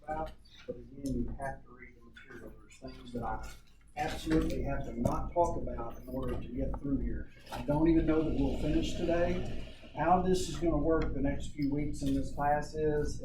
about, but again, you have to read the material. There's things that I absolutely have to not talk about in order to get through here. I don't even know that we'll finish today. How this is going to work the next few weeks in this class is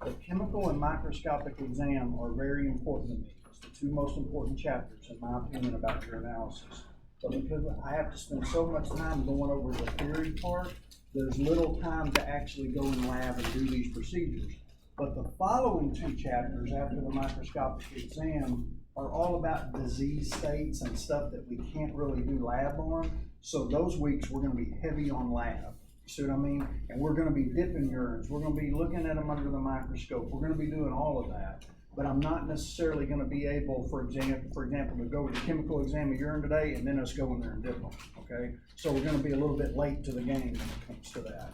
the chemical and microscopic exam are very important to me. It's the two most important chapters, in my opinion, about urinalysis. But because I have to spend so much time going over the theory part, there's little time to actually go in the lab and do these procedures. But the following two chapters after the microscopic exam are all about disease states and stuff that we can't really do lab on. So those weeks we're going to be heavy on lab. You see what I mean? And we're going to be dipping urines. We're going to be looking at them under the microscope. We're going to be doing all of that. But I'm not necessarily going to be able, for example, to go to the chemical exam of urine today and then us go in there and dip them, okay? So we're going to be a little bit late to the game when it comes to that.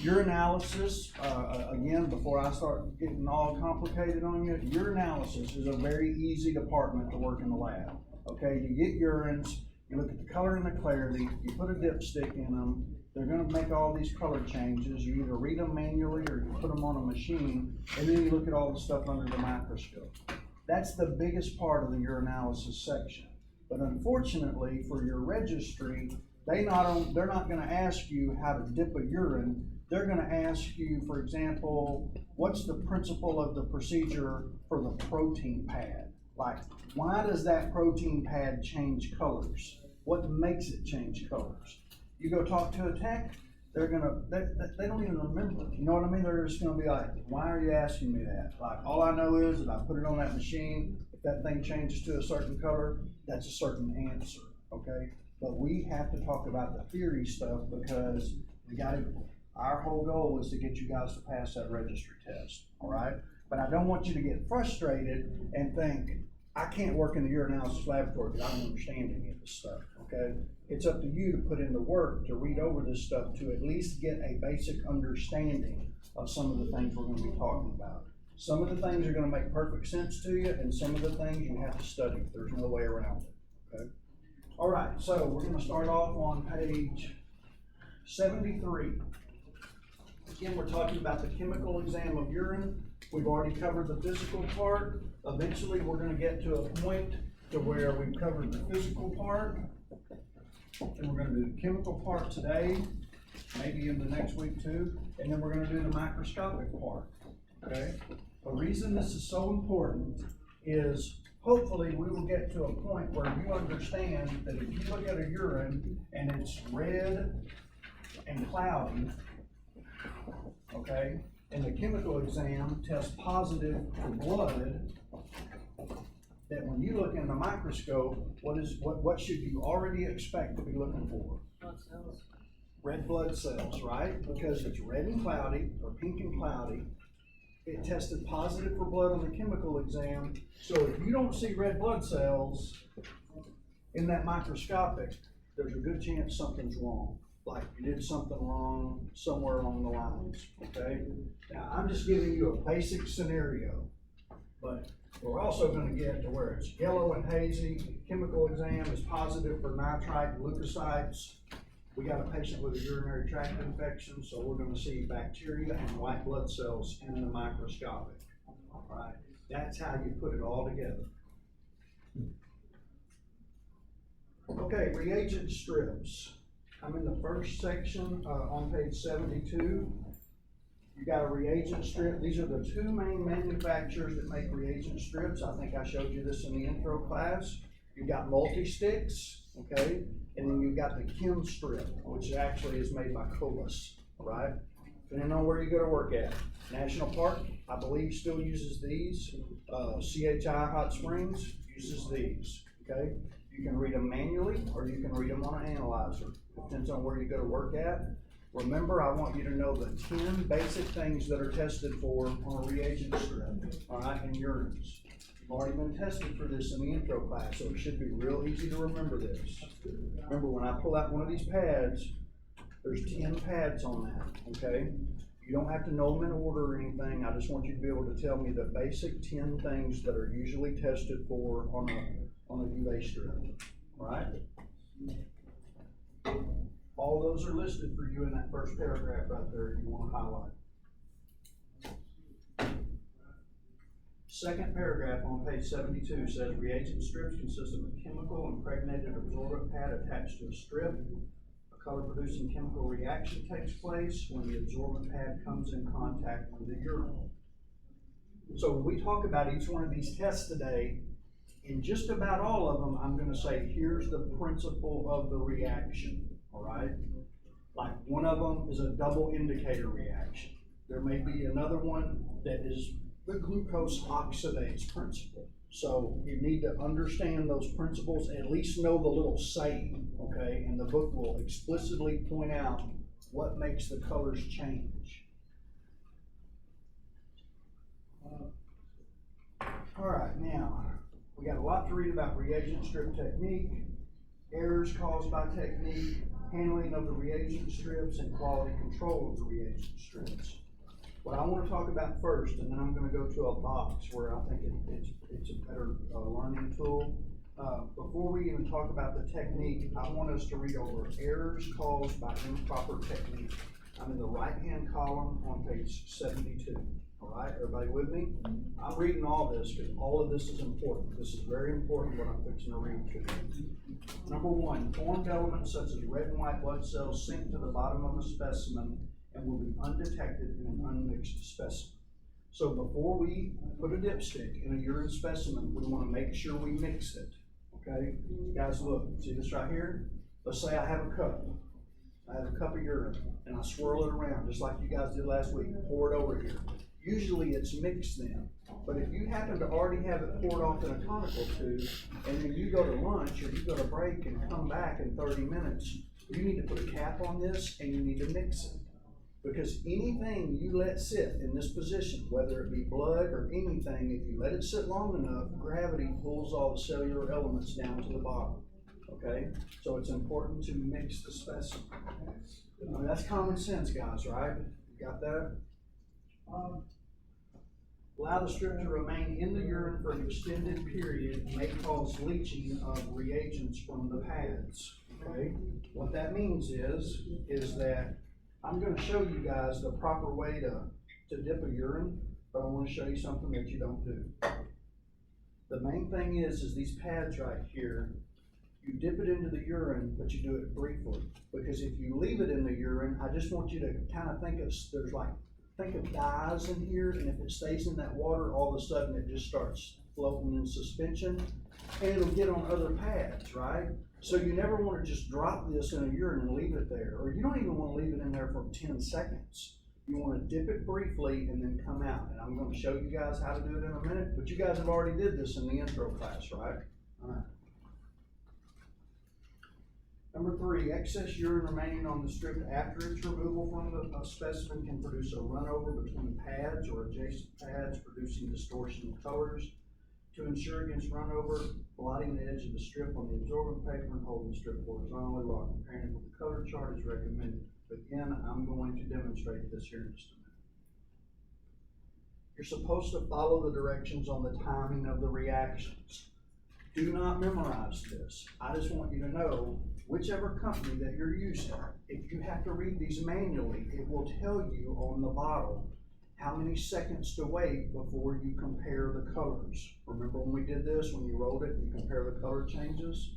Urinalysis, again, before I start getting all complicated on you, urinalysis is a very easy department to work in the lab, okay? You get urines, you look at the color and the clarity, you put a dipstick in them. They're going to make all these color changes. You either read them manually or you put them on a machine, and then you look at all the stuff under the microscope. That's the biggest part of the urinalysis section. But unfortunately, for your registry, they're not going to ask you how to dip a urine. They're going to ask you, for example, what's the principle of the procedure for the protein pad? Like, why does that protein pad change colors? What makes it change colors? You go talk to a tech, they don't even remember. You know what I mean? They're just gonna be like, why are you asking me that? Like, all I know is that I put it on that machine, if that thing changes to a certain color, that's a certain answer, okay? But we have to talk about the theory stuff because our whole goal is to get you guys to pass that registry test, all right? But I don't want you to get frustrated and think, I can't work in the urinalysis laboratory because I don't understand any of this stuff, okay? It's up to you to put in the work to read over this stuff to at least get a basic understanding of some of the things we're going to be talking about. Some of the things are going to make perfect sense to you, and some of the things you have to study. There's no way around it, okay? All right, so we're going to start off on page 73. Again, we're talking about the chemical exam of urine. We've already covered the physical part. Eventually, we're going to get to a point to where we've covered the physical part, and we're going to do the chemical part today, maybe in the next week too, and then we're going to do the microscopic part, okay? The reason this is so important is hopefully we will get to a point where you understand that if you look at a urine and it's red and cloudy, okay, and the chemical exam tests positive for blood, that when you look in the microscope, what should you already expect to be looking for? Blood cells. Red blood cells, right? Because it's red and cloudy, or pink and cloudy. It tested positive for blood on the chemical exam. So if you don't see red blood cells in that microscopic, there's a good chance something's wrong. Like you did something wrong somewhere along the lines, okay? Now, I'm just giving you a basic scenario, but we're also going to get to where it's yellow and hazy. Chemical exam is positive for nitrite and leukocytes. We got a patient with a urinary tract infection, so we're going to see bacteria and white blood cells in the microscopic. All right, that's how you put it all together. Okay, reagent strips. I'm in the first section on page 72. You got a reagent strip. These are the two main manufacturers that make reagent strips. I think I showed you this in the intro class. You've got multi-sticks, okay? And then you've got the Chem strip, which actually is made by Colas, all right? Depending on where you go to work at. National Park, I believe, still uses these. CHI Hot Springs uses these, okay? You can read them manually or you can read them on an analyzer. Depends on where you go to work at. Remember, I want you to know the 10 basic things that are tested for on a reagent strip, all right, in urines. You've already been tested for this in the intro class, so it should be real easy to remember this. Remember, when I pull out one of these pads, there's 10 pads on that, okay? You don't have to know them in order or anything. I just want you to be able to tell me the basic 10 things that are usually tested for on a UA strip, all right? All those are listed for you in that first paragraph right there if you want to highlight. Second paragraph on page 72 says reagent strips consist of a chemical impregnated absorbent pad attached to a strip. A color producing chemical reaction takes place when the absorbent pad comes in contact with the urine. So when we talk about each one of these tests today, in just about all of them, I'm going to say, here's the principle of the reaction, all right? Like one of them is a double indicator reaction. There may be another one that is the glucose oxidase principle. So you need to understand those principles, at least know the little saying, okay? And the book will explicitly point out what makes the colors change. All right, now, we got a lot to read about reagent strip technique, errors caused by technique, handling of the reagent strips, and quality control of the reagent strips. What I want to talk about first, and then I'm going to go to a box where I think it's a better learning tool. Before we even talk about the technique, I want us to read over errors caused by improper technique. I'm in the right-hand column on page 72. All right, everybody with me? I'm reading all this because all of this is important. This is very important what I'm fixing to read to you. Number one, formed elements such as red and white blood cells sink to the bottom of a specimen and will be undetected in an unmixed specimen. So before we put a dipstick in a urine specimen, we want to make sure we mix it. Okay? Guys, look, see this right here? Let's say I have a cup. I have a cup of urine and I swirl it around just like you guys did last week. Pour it over here. Usually it's mixed then. But if you happen to already have it poured off in a conical tube, and then you go to lunch or you go to break and come back in 30 minutes, you need to put a cap on this and you need to mix it. Because anything you let sit in this position, whether it be blood or anything, if you let it sit long enough, gravity pulls all the cellular elements down to the bottom. Okay? So it's important to mix the specimen. I mean, that's common sense, guys, right? You got that? Allow the strip to remain in the urine for an extended period may cause leaching of reagents from the pads. Okay? What that means is that I'm going to show you guys the proper way to dip a urine, but I want to show you something that you don't do. The main thing is these pads right here, you dip it into the urine, but you do it briefly. Because if you leave it in the urine, I just want you to kind of think of dyes in here, and if it stays in that water, all of a sudden it just starts floating in suspension, and it'll get on other pads, right? So you never want to just drop this in a urine and leave it there, or you don't even want to leave it in there for 10 seconds. You want to dip it briefly and then come out, and I'm going to show you guys how to do it in a minute, but you guys have already did this in the intro class, right? All right. Number three, excess urine remaining on the strip after its removal from the specimen can produce a runover between pads or adjacent pads, producing distortion of colors. To ensure against runover, blotting the edge of the strip on the absorbent paper and holding the strip horizontally while comparing it with the color chart is recommended. Again, I'm going to demonstrate this here in just a minute. You're supposed to follow the directions on the timing of the reactions. Do not memorize this. I just want you to know whichever company that you're using, if you have to read these manually, it will tell you on the bottle how many seconds to wait before you compare the colors. Remember when we did this, when you rolled it and you compare the color changes?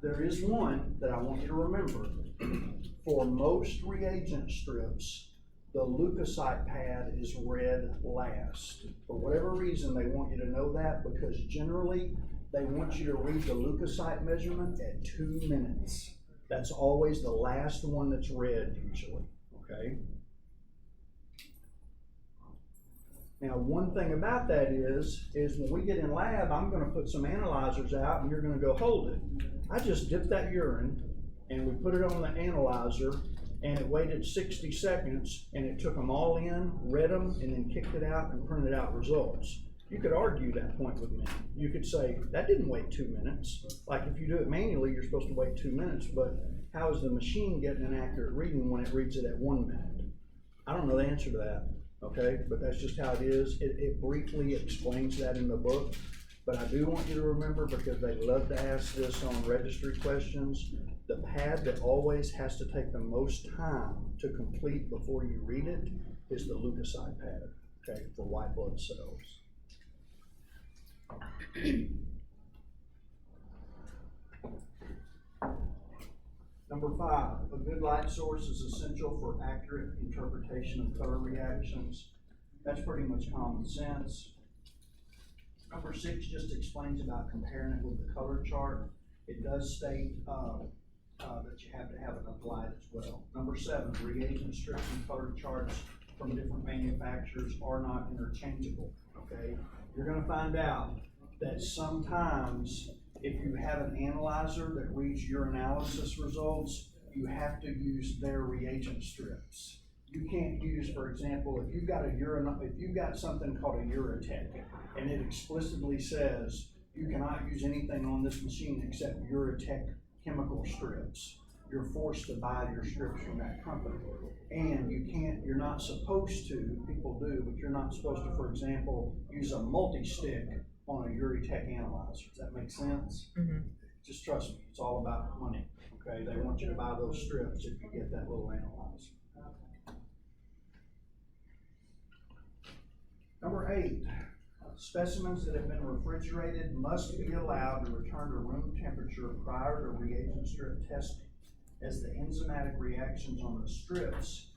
There is one that I want you to remember. For most reagent strips, the leukocyte pad is read last. For whatever reason, they want you to know that because generally they want you to read the leukocyte measurement at 2 minutes. That's always the last one that's read usually, okay? Now, one thing about that is when we get in lab, I'm going to put some analyzers out and you're going to go hold it. I just dipped that urine and we put it on the analyzer and it waited 60 seconds and it took them all in, read them, and then kicked it out and printed out results. You could argue that point with me. You could say, that didn't wait 2 minutes. Like if you do it manually, you're supposed to wait 2 minutes, but how is the machine getting an accurate reading when it reads it at 1 minute? I don't know the answer to that, okay? But that's just how it is. It briefly explains that in the book, but I do want you to remember, because they love to ask this on registry questions, the pad that always has to take the most time to complete before you read it is the leukocyte pad, okay, for white blood cells. Number 5, a good light source is essential for accurate interpretation of color reactions. That's pretty much common sense. Number 6 just explains about comparing it with the color chart. It does state that you have to have enough light as well. Number 7, reagent strips and color charts from different manufacturers are not interchangeable, okay? You're gonna find out that sometimes if you have an analyzer that reads urinalysis results, you have to use their reagent strips. You can't use, for example, if you've got something called a Uratech, and it explicitly says you cannot use anything on this machine except Uratech chemical strips. You're forced to buy your strips from that company. And you're not supposed to, people do, but you're not supposed to, for example, use a multi-stick on a Uratech analyzer. Does that make sense? Mm-hmm. Just trust me, it's all about money, okay? They want you to buy those strips if you get that little analyzer. Number 8, specimens that have been refrigerated must be allowed to return to room temperature prior to reagent strip testing, as the enzymatic reactions on the strips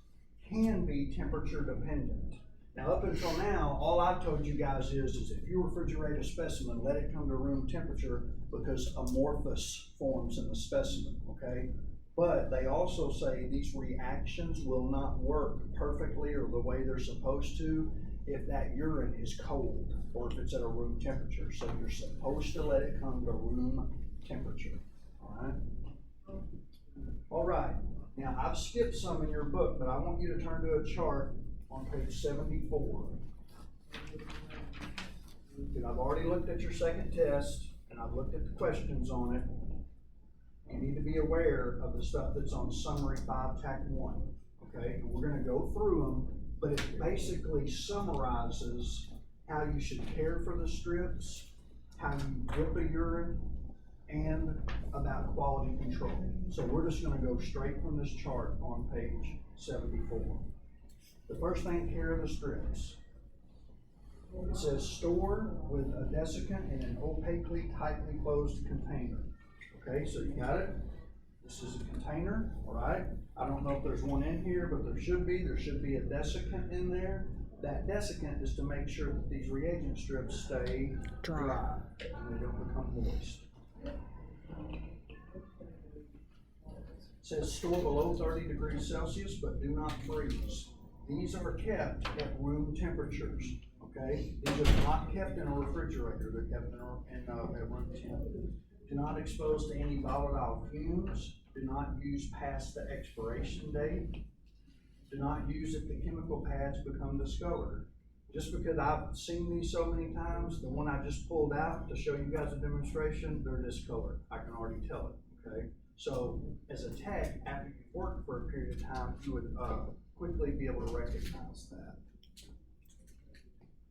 can be temperature dependent. Now, up until now, all I've told you guys is if you refrigerate a specimen, let it come to room temperature because amorphous forms in the specimen, okay? But they also say these reactions will not work perfectly or the way they're supposed to if that urine is cold or if it's at a room temperature. So you're supposed to let it come to room temperature, all right? All right, now I've skipped some in your book, but I want you to turn to a chart on page 74. And I've already looked at your second test, and I've looked at the questions on it. You need to be aware of the stuff that's on Summary 5, Tac 1, okay? And we're gonna go through them, but it basically summarizes how you should care for the strips, how you dip a urine, and about quality control. So we're just gonna go straight from this chart on page 74. The first thing, care of the strips. It says store with a desiccant in an opaquely, tightly closed container. Okay, so you got it? This is a container, all right? I don't know if there's one in here, but there should be. There should be a desiccant in there. That desiccant is to make sure that these reagent strips stay dry and they don't become moist. It says store below 30 degrees Celsius, but do not freeze. These are kept at room temperatures, okay? These are not kept in a refrigerator, they're kept at room temp. Do not expose to any volatile fumes. Do not use past the expiration date. Do not use if the chemical pads become discolored. Just because I've seen these so many times, the one I just pulled out to show you guys a demonstration, they're discolored. I can already tell it, okay? So as a tech, after you've worked for a period of time, you would quickly be able to recognize that.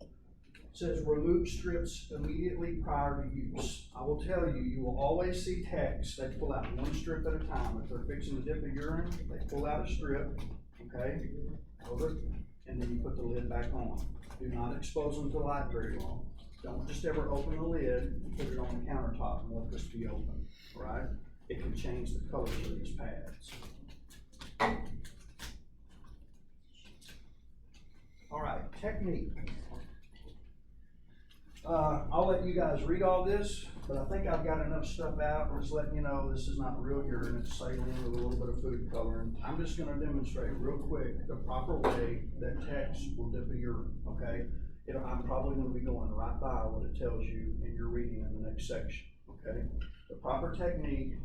It says remove strips immediately prior to use. I will tell you, you will always see techs, they pull out one strip at a time. If they're fixing to dip a urine, they pull out a strip, okay, over it, and then you put the lid back on. Do not expose them to light very long. Don't just ever open the lid and put it on the countertop and let this be open, all right? It can change the colors of these pads. All right, technique. I'll let you guys read all this, but I think I've got enough stuff out. We're just letting you know this is not real urine, it's saline with a little bit of food coloring. I'm just gonna demonstrate real quick the proper way that techs will dip a urine, okay? I'm probably gonna be going right by what it tells you in your reading in the next section, okay? The proper technique,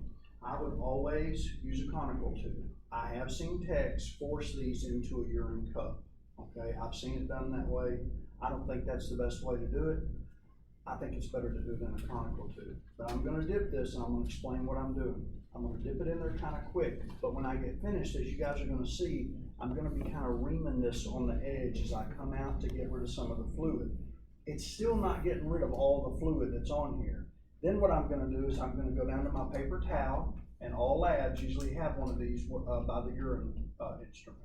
I would always use a conical tube. I have seen techs force these into a urine cup, okay? I've seen it done that way. I don't think that's the best way to do it. I think it's better to do it in a conical tube. But I'm gonna dip this and I'm gonna explain what I'm doing. I'm gonna dip it in there kind of quick, but when I get finished, as you guys are gonna see, I'm gonna be kind of reaming this on the edge as I come out to get rid of some of the fluid. It's still not getting rid of all the fluid that's on here. Then what I'm gonna do is I'm gonna go down to my paper towel, and all labs usually have one of these by the urine instrument.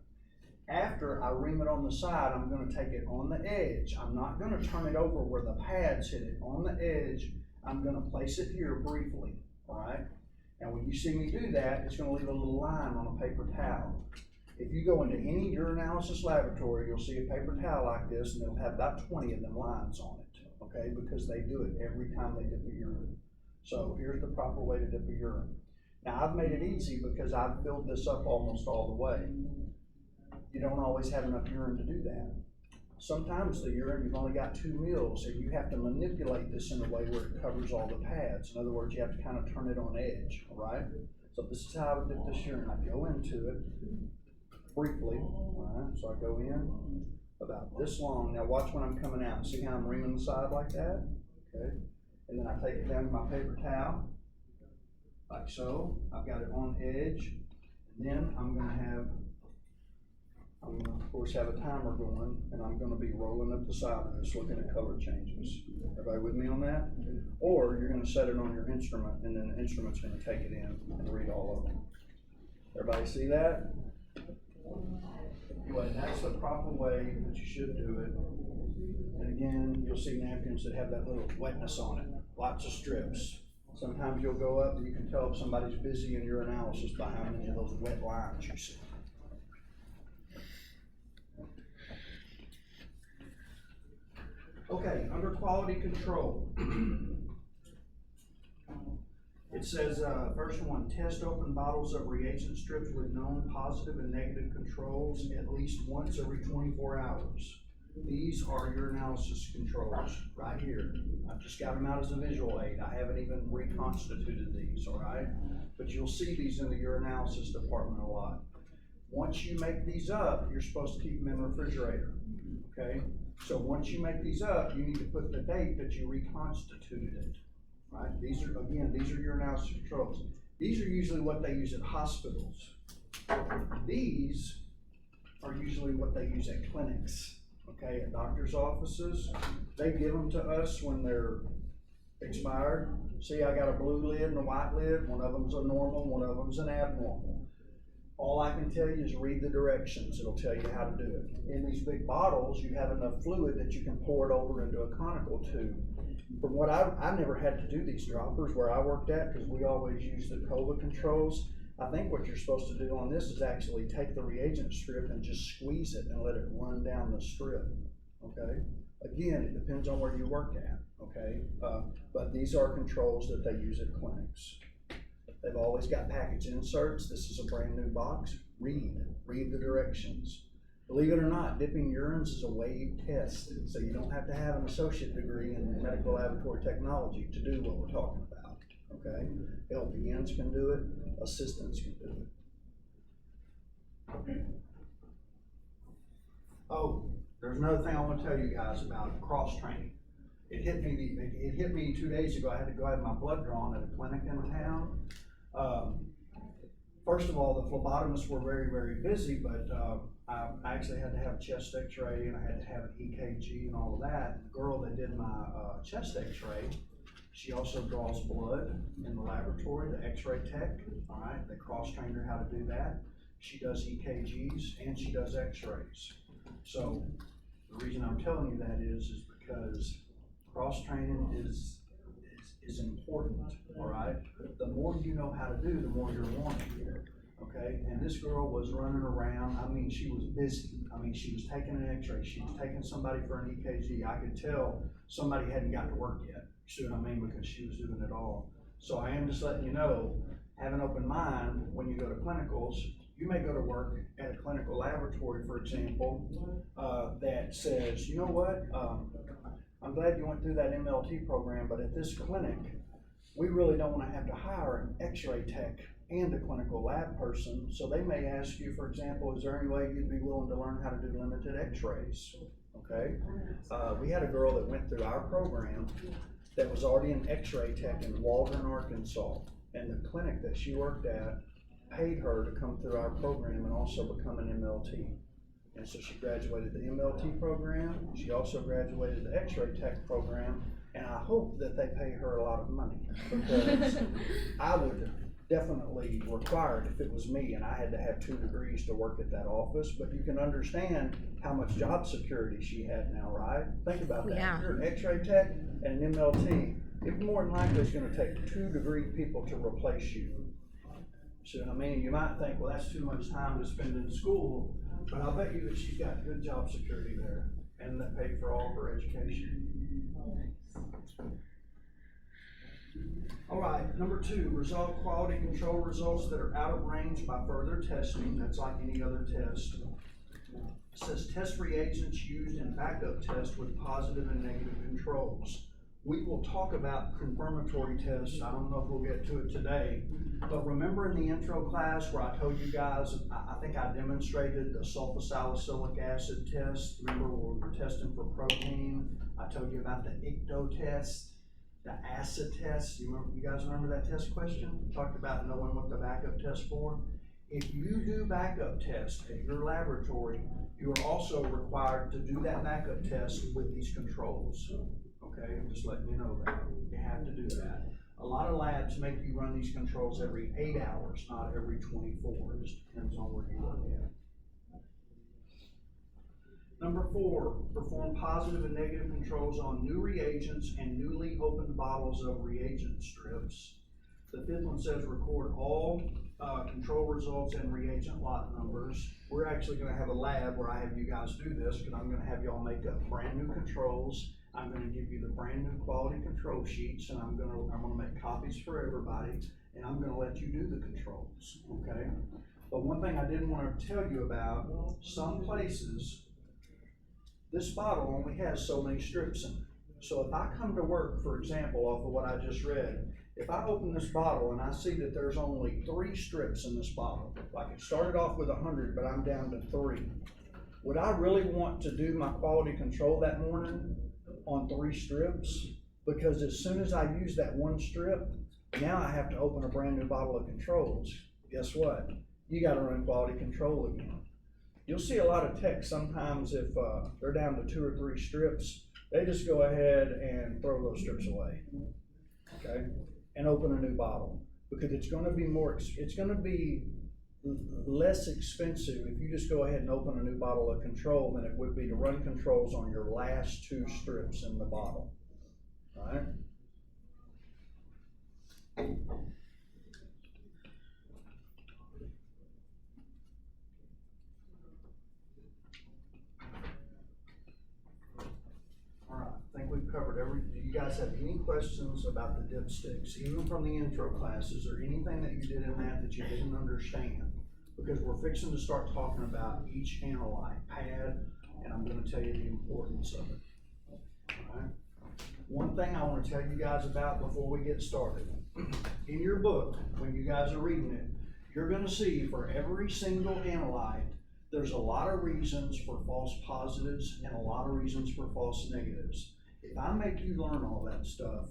After I ream it on the side, I'm gonna take it on the edge. I'm not gonna turn it over where the pads hit it. On the edge, I'm gonna place it here briefly, all right? And when you see me do that, it's gonna leave a little line on a paper towel. If you go into any urinalysis laboratory, you'll see a paper towel like this, and it'll have about 20 of them lines on it, okay? Because they do it every time they dip a urine. So here's the proper way to dip a urine. Now, I've made it easy because I've filled this up almost all the way. You don't always have enough urine to do that. Sometimes the urine, you've only got 2 mils, and you have to manipulate this in a way where it covers all the pads. In other words, you have to kind of turn it on edge, all right? So this is how I would dip this urine. I go into it briefly, all right? So I go in about this long. Now watch when I'm coming out. See how I'm reaming the side like that? Okay. And then I take it down to my paper towel, like so. I've got it on edge. And then I'm gonna of course have a timer going, and I'm gonna be rolling up the side of this looking at color changes. Everybody with me on that? Or you're gonna set it on your instrument, and then the instrument's gonna take it in and read all of them. Everybody see that? Anyway, that's the proper way that you should do it. And again, you'll see napkins that have that little wetness on it, lots of strips. Sometimes you'll go up and you can tell if somebody's busy in urinalysis by how many of those wet lines you see. Okay, under quality control, it says, first one, test open bottles of reagent strips with known positive and negative controls at least once every 24 hours. These are urinalysis controls right here. I've just got them out as a visual aid. I haven't even reconstituted these, all right? But you'll see these in the urinalysis department a lot. Once you make these up, you're supposed to keep them in the refrigerator, okay? So once you make these up, you need to put the date that you reconstituted it, right? These are, again, these are urinalysis controls. These are usually what they use at hospitals. These are usually what they use at clinics, okay? At doctor's offices, they give them to us when they're expired. See, I got a blue lid and a white lid. One of them's a normal, one of them's an abnormal. All I can tell you is read the directions. It'll tell you how to do it. In these big bottles, you have enough fluid that you can pour it over into a conical tube. From what I never had to do these droppers where I worked at, because we always use the COVA controls. I think what you're supposed to do on this is actually take the reagent strip and just squeeze it and let it run down the strip, okay? Again, it depends on where you work at, okay? But these are controls that they use at clinics. They've always got package inserts. This is a brand new box. Read the directions. Believe it or not, dipping urines is a wave test, so you don't have to have an associate degree in medical laboratory technology to do what we're talking about, okay? LPNs can do it, assistants can do it. Oh, there's another thing I want to tell you guys about cross-training. It hit me 2 days ago. I had to go have my blood drawn at a clinic in town. First of all, the phlebotomists were very, very busy, but I actually had to have a chest x-ray and I had to have an EKG and all of that. The girl that did my chest x-ray, she also draws blood in the laboratory, the x-ray tech, all right? They cross-trained her how to do that. She does EKGs and she does x-rays. So the reason I'm telling you that is because cross-training is important, all right? The more you know how to do, the more you're wanting, okay? And this girl was running around. I mean, she was busy. I mean, she was taking an x-ray. She was taking somebody for an EKG. I could tell somebody hadn't got to work yet, you see what I mean? Because she was doing it all. So I am just letting you know, have an open mind when you go to clinicals. You may go to work at a clinical laboratory, for example, that says, you know what, I'm glad you went through that MLT program, but at this clinic, we really don't want to have to hire an x-ray tech and a clinical lab person. So they may ask you, for example, is there any way you'd be willing to learn how to do limited x-rays? Okay. We had a girl that went through our program that was already an x-ray tech in Waldron, Arkansas. And the clinic that she worked at paid her to come through our program and also become an MLT. And so she graduated the MLT program. She also graduated the x-ray tech program. And I hope that they pay her a lot of money, because I would definitely required if it was me and I had to have 2 degrees to work at that office, but you can understand how much job security she had now, right? Think about that. Yeah. If you're an X-ray tech and an MLT, it more than likely is gonna take 2-degree people to replace you. So, I mean, you might think, well, that's too much time to spend in school, but I'll bet you that she's got good job security there and that paid for all of her education. All right, number 2, resolve quality control results that are out of range by further testing. That's like any other test. It says test reagents used in backup tests with positive and negative controls. We will talk about confirmatory tests. I don't know if we'll get to it today, but remember in the intro class where I told you guys, I think I demonstrated the sulfosalicylic acid test. Remember where we were testing for protein? I told you about the ICTO test, the acid test. You guys remember that test question? We talked about knowing what the backup test for. If you do backup tests at your laboratory, you are also required to do that backup test with these controls. Okay, I'm just letting you know that. You have to do that. A lot of labs make you run these controls every 8 hours, not every 24. It just depends on where you work at. Number 4, perform positive and negative controls on new reagents and newly opened bottles of reagent strips. The 5th one says record all control results and reagent lot numbers. We're actually going to have a lab where I have you guys do this, because I'm going to have y'all make up brand new controls. I'm going to give you the brand new quality control sheets, and I'm going to make copies for everybody, and I'm going to let you do the controls, okay? But one thing I did want to tell you about, some places, this bottle only has so many strips in it. So if I come to work, for example, off of what I just read, if I open this bottle and I see that there's only 3 strips in this bottle, like it started off with 100, but I'm down to 3, would I really want to do my quality control that morning on 3 strips? Because as soon as I use that 1 strip, now I have to open a brand new bottle of controls. Guess what? You got to run quality control again. You'll see a lot of techs sometimes if they're down to 2 or 3 strips, they just go ahead and throw those strips away, okay, and open a new bottle, because it's going to be less expensive if you just go ahead and open a new bottle of control than it would be to run controls on your last 2 strips in the bottle. All right? All right, I think we've covered everything. Do you guys have any questions about the dipsticks, even from the intro classes, or anything that you did in that you didn't understand? Because we're fixing to start talking about each analyte pad, and I'm going to tell you the importance of it. All right. One thing I want to tell you guys about before we get started. In your book, when you guys are reading it, you're going to see for every single analyte, there's a lot of reasons for false positives and a lot of reasons for false negatives. If I make you learn all that stuff,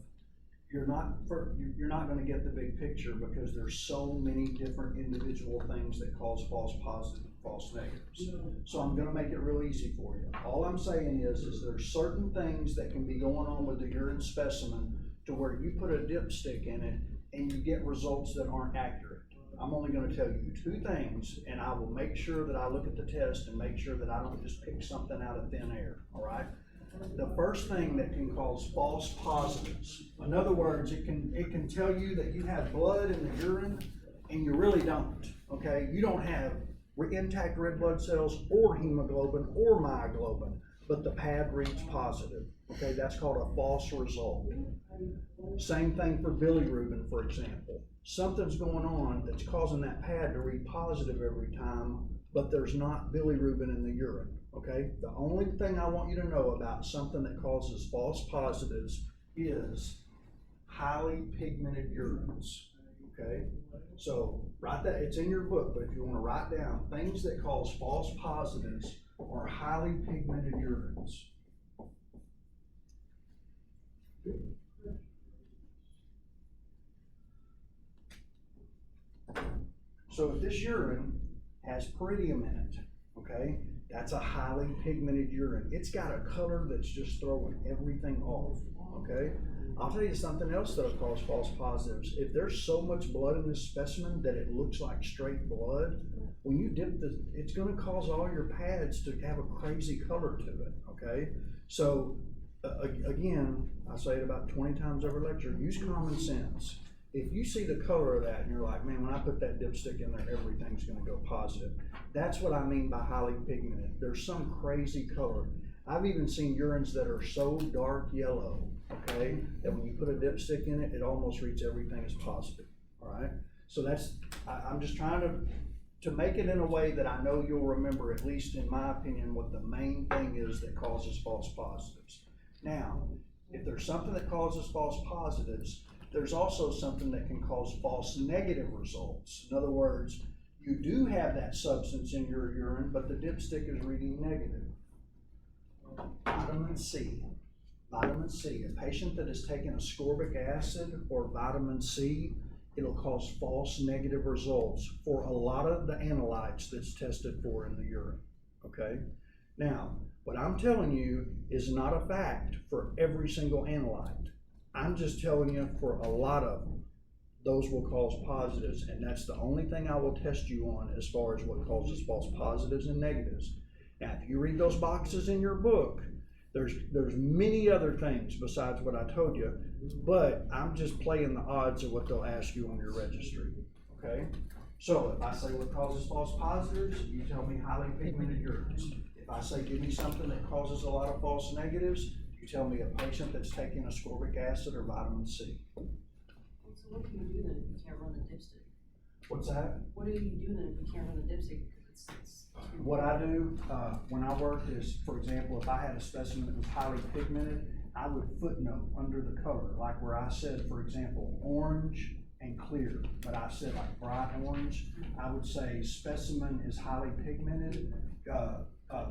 you're not going to get the big picture, because there's so many different individual things that cause false positives and false negatives. So I'm going to make it real easy for you. All I'm saying is there's certain things that can be going on with the urine specimen to where you put a dipstick in it and you get results that aren't accurate. I'm only going to tell you 2 things, and I will make sure that I look at the test and make sure that I don't just pick something out of thin air, all right? The first thing that can cause false positives, in other words, it can tell you that you have blood in the urine and you really don't, okay? You don't have intact red blood cells or hemoglobin or myoglobin, but the pad reads positive, okay? That's called a false result. Same thing for bilirubin, for example. Something's going on that's causing that pad to read positive every time, but there's not bilirubin in the urine, okay? The only thing I want you to know about something that causes false positives is highly pigmented urines, okay? So write that, it's in your book, but if you want to write down things that cause false positives are highly pigmented urines. So if this urine has pyridium in it, okay, that's a highly pigmented urine. It's got a color that's just throwing everything off, okay? I'll tell you something else that'll cause false positives. If there's so much blood in this specimen that it looks like straight blood, when you dip it's gonna cause all your pads to have a crazy color to it, okay? So, again, I say it about 20 times every lecture, use common sense. If you see the color of that and you're like, man, when I put that dipstick in there, everything's gonna go positive. That's what I mean by highly pigmented. There's some crazy color. I've even seen urines that are so dark yellow, okay, that when you put a dipstick in it, it almost reads everything as positive, all right? So I'm just trying to make it in a way that I know you'll remember, at least in my opinion, what the main thing is that causes false positives. Now, if there's something that causes false positives, there's also something that can cause false negative results. In other words, you do have that substance in your urine, but the dipstick is reading negative. Vitamin C. Vitamin C. A patient that has taken ascorbic acid or vitamin C, it'll cause false negative results for a lot of the analytes that's tested for in the urine, okay? Now, what I'm telling you is not a fact for every single analyte. I'm just telling you for a lot of them, those will cause positives, and that's the only thing I will test you on as far as what causes false positives and negatives. Now, if you read those boxes in your book, there's many other things besides what I told you, but I'm just playing the odds of what they'll ask you on your registry, okay? So if I say what causes false positives, you tell me highly pigmented urines. If I say give me something that causes a lot of false negatives, you tell me a patient that's taking ascorbic acid or vitamin C. So what can you do then if you can't run the dipstick? What's that? What do you do then if you can't run the dipstick? What I do when I work is, for example, if I had a specimen that was highly pigmented, I would footnote under the color, like where I said, for example, orange and clear, but I said like bright orange, I would say specimen is highly pigmented,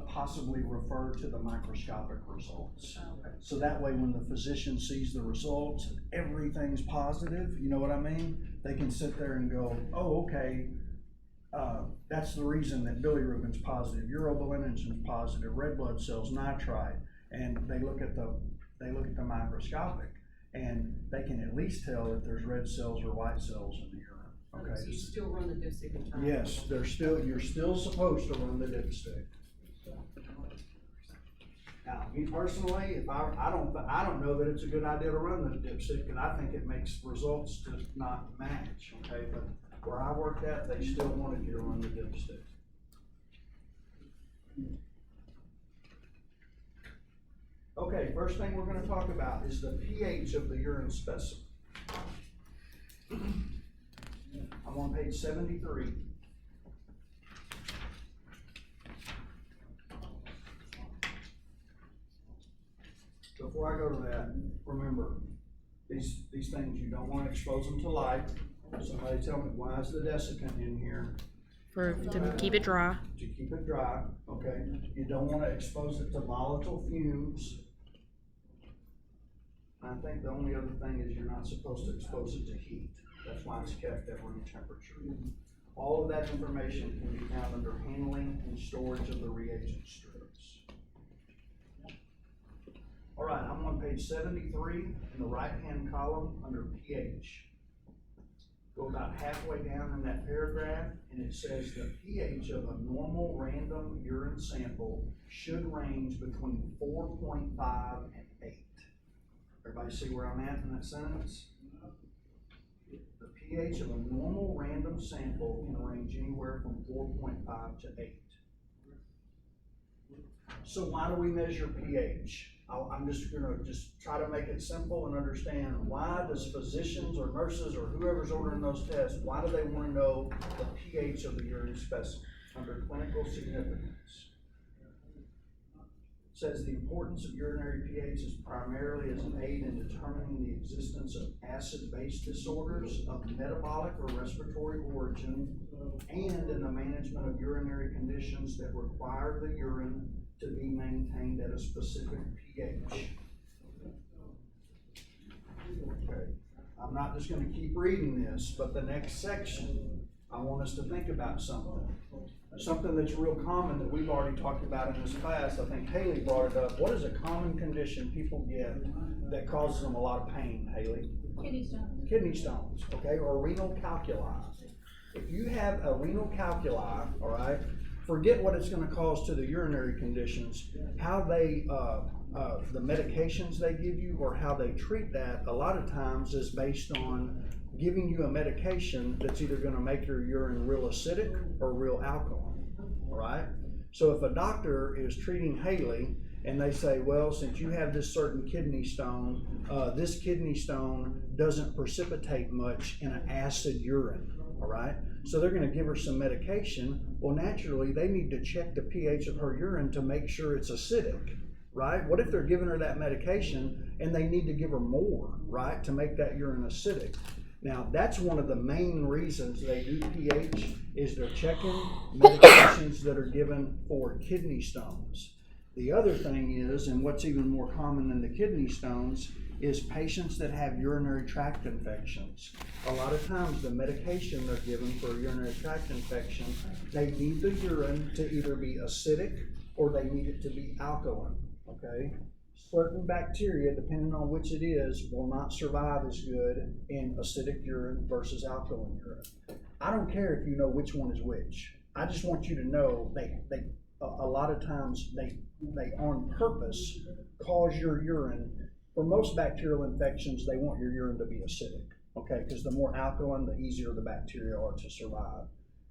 possibly refer to the microscopic results. So that way when the physician sees the results, everything's positive, you know what I mean? They can sit there and go, oh, okay, that's the reason that bilirubin's positive, urobilinogen's positive, red blood cells, nitrite, and they look at the microscopic, and they can at least tell if there's red cells or white cells in the urine. Okay. So you still run the dipstick in time? Yes, you're still supposed to run the dipstick. Now, me personally, if I don't know that it's a good idea to run the dipstick, and I think it makes results to not match. Okay, but where I worked at, they still wanted you to run the dipstick. Okay, first thing we're going to talk about is the pH of the urine specimen. I'm on page 73. Before I go to that, remember, these things, you don't want to expose them to light. Somebody tell me, why is the desiccant in here? To keep it dry. To keep it dry, okay. You don't want to expose it to volatile fumes. I think the only other thing is you're not supposed to expose it to heat. That's why it's kept at room temperature. All of that information can be found under handling and storage of the reagent strips. All right, I'm on page 73 in the right-hand column under pH. Go about halfway down in that paragraph, and it says the pH of a normal random urine sample should range between 4.5 and 8. Everybody see where I'm at in that sentence? The pH of a normal random sample can range anywhere from 4.5 to 8. So why do we measure pH? I'm just going to try to make it simple and understand, why does physicians or nurses or whoever's ordering those tests, why do they want to know the pH of the urine specimen under clinical significance? It says the importance of urinary pH is primarily as an aid in determining the existence of acid-base disorders of metabolic or respiratory origin, and in the management of urinary conditions that require the urine to be maintained at a specific pH. Okay. I'm not just going to keep reading this, but the next section, I want us to think about something. Something that's real common that we've already talked about in this class, I think Haley brought it up. What is a common condition people get that causes them a lot of pain, Haley? Kidney stones. Kidney stones, okay, or renal calculi. If you have a renal calculi, all right, forget what it's gonna cause to the urinary conditions, how they, the medications they give you or how they treat that, a lot of times is based on giving you a medication that's either gonna make your urine real acidic or real alkaline, all right? So if a doctor is treating Haley and they say, well, since you have this certain kidney stone, this kidney stone doesn't precipitate much in an acid urine, all right? So they're gonna give her some medication. Well, naturally, they need to check the pH of her urine to make sure it's acidic, right? What if they're giving her that medication and they need to give her more, right, to make that urine acidic? Now, that's one of the main reasons they do pH, is they're checking medications that are given for kidney stones. The other thing is, and what's even more common than the kidney stones, is patients that have urinary tract infections. A lot of times the medication they're given for a urinary tract infection, they need the urine to either be acidic or they need it to be alkaline, okay? Certain bacteria, depending on which it is, will not survive as good in acidic urine versus alkaline urine. I don't care if you know which one is which. I just want you to know a lot of times they on purpose cause your urine. For most bacterial infections, they want your urine to be acidic, okay? Because the more alkaline, the easier the bacteria are to survive.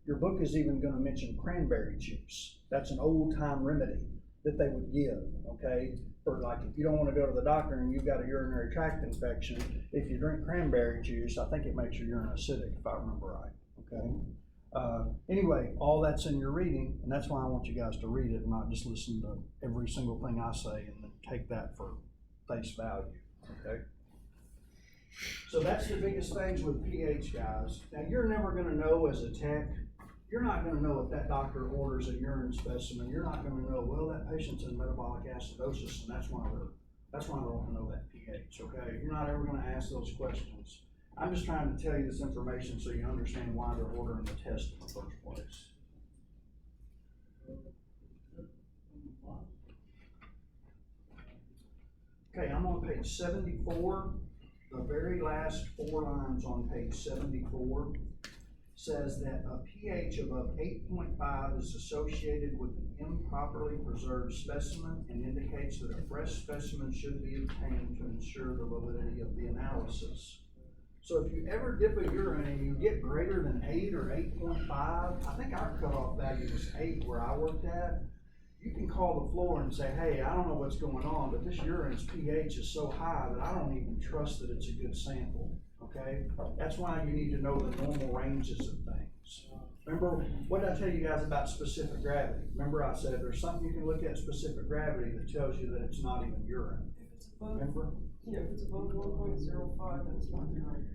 Your book is even going to mention cranberry juice. That's an old time remedy that they would give, okay? For like, if you don't want to go to the doctor and you've got a urinary tract infection, if you drink cranberry juice, I think it makes your urine acidic, if I remember right, okay? Anyway, all that's in your reading, and that's why I want you guys to read it and not just listen to every single thing I say and then take that for face value, okay? So that's the biggest things with pH, guys. Now, you're never gonna know as a tech, you're not gonna know if that doctor orders a urine specimen. You're not gonna know, well, that patient's in metabolic acidosis, and that's why they want to know that pH, okay? You're not ever gonna ask those questions. I'm just trying to tell you this information so you understand why they're ordering the test in the first place. Okay, I'm on page 74. The very last 4 lines on page 74 says that a pH above 8.5 is associated with an improperly preserved specimen and indicates that a fresh specimen should be obtained to ensure the validity of the analysis. So if you ever dip a urine and you get greater than 8 or 8.5, I think our cutoff value was 8 where I worked at. You can call the floor and say, hey, I don't know what's going on, but this urine's pH is so high that I don't even trust that it's a good sample, okay? That's why you need to know the normal ranges of things. Remember, what did I tell you guys about specific gravity? Remember I said there's something you can look at specific gravity that tells you that it's not even urine. Remember? Yeah, if it's above 1.05, then it's not urine.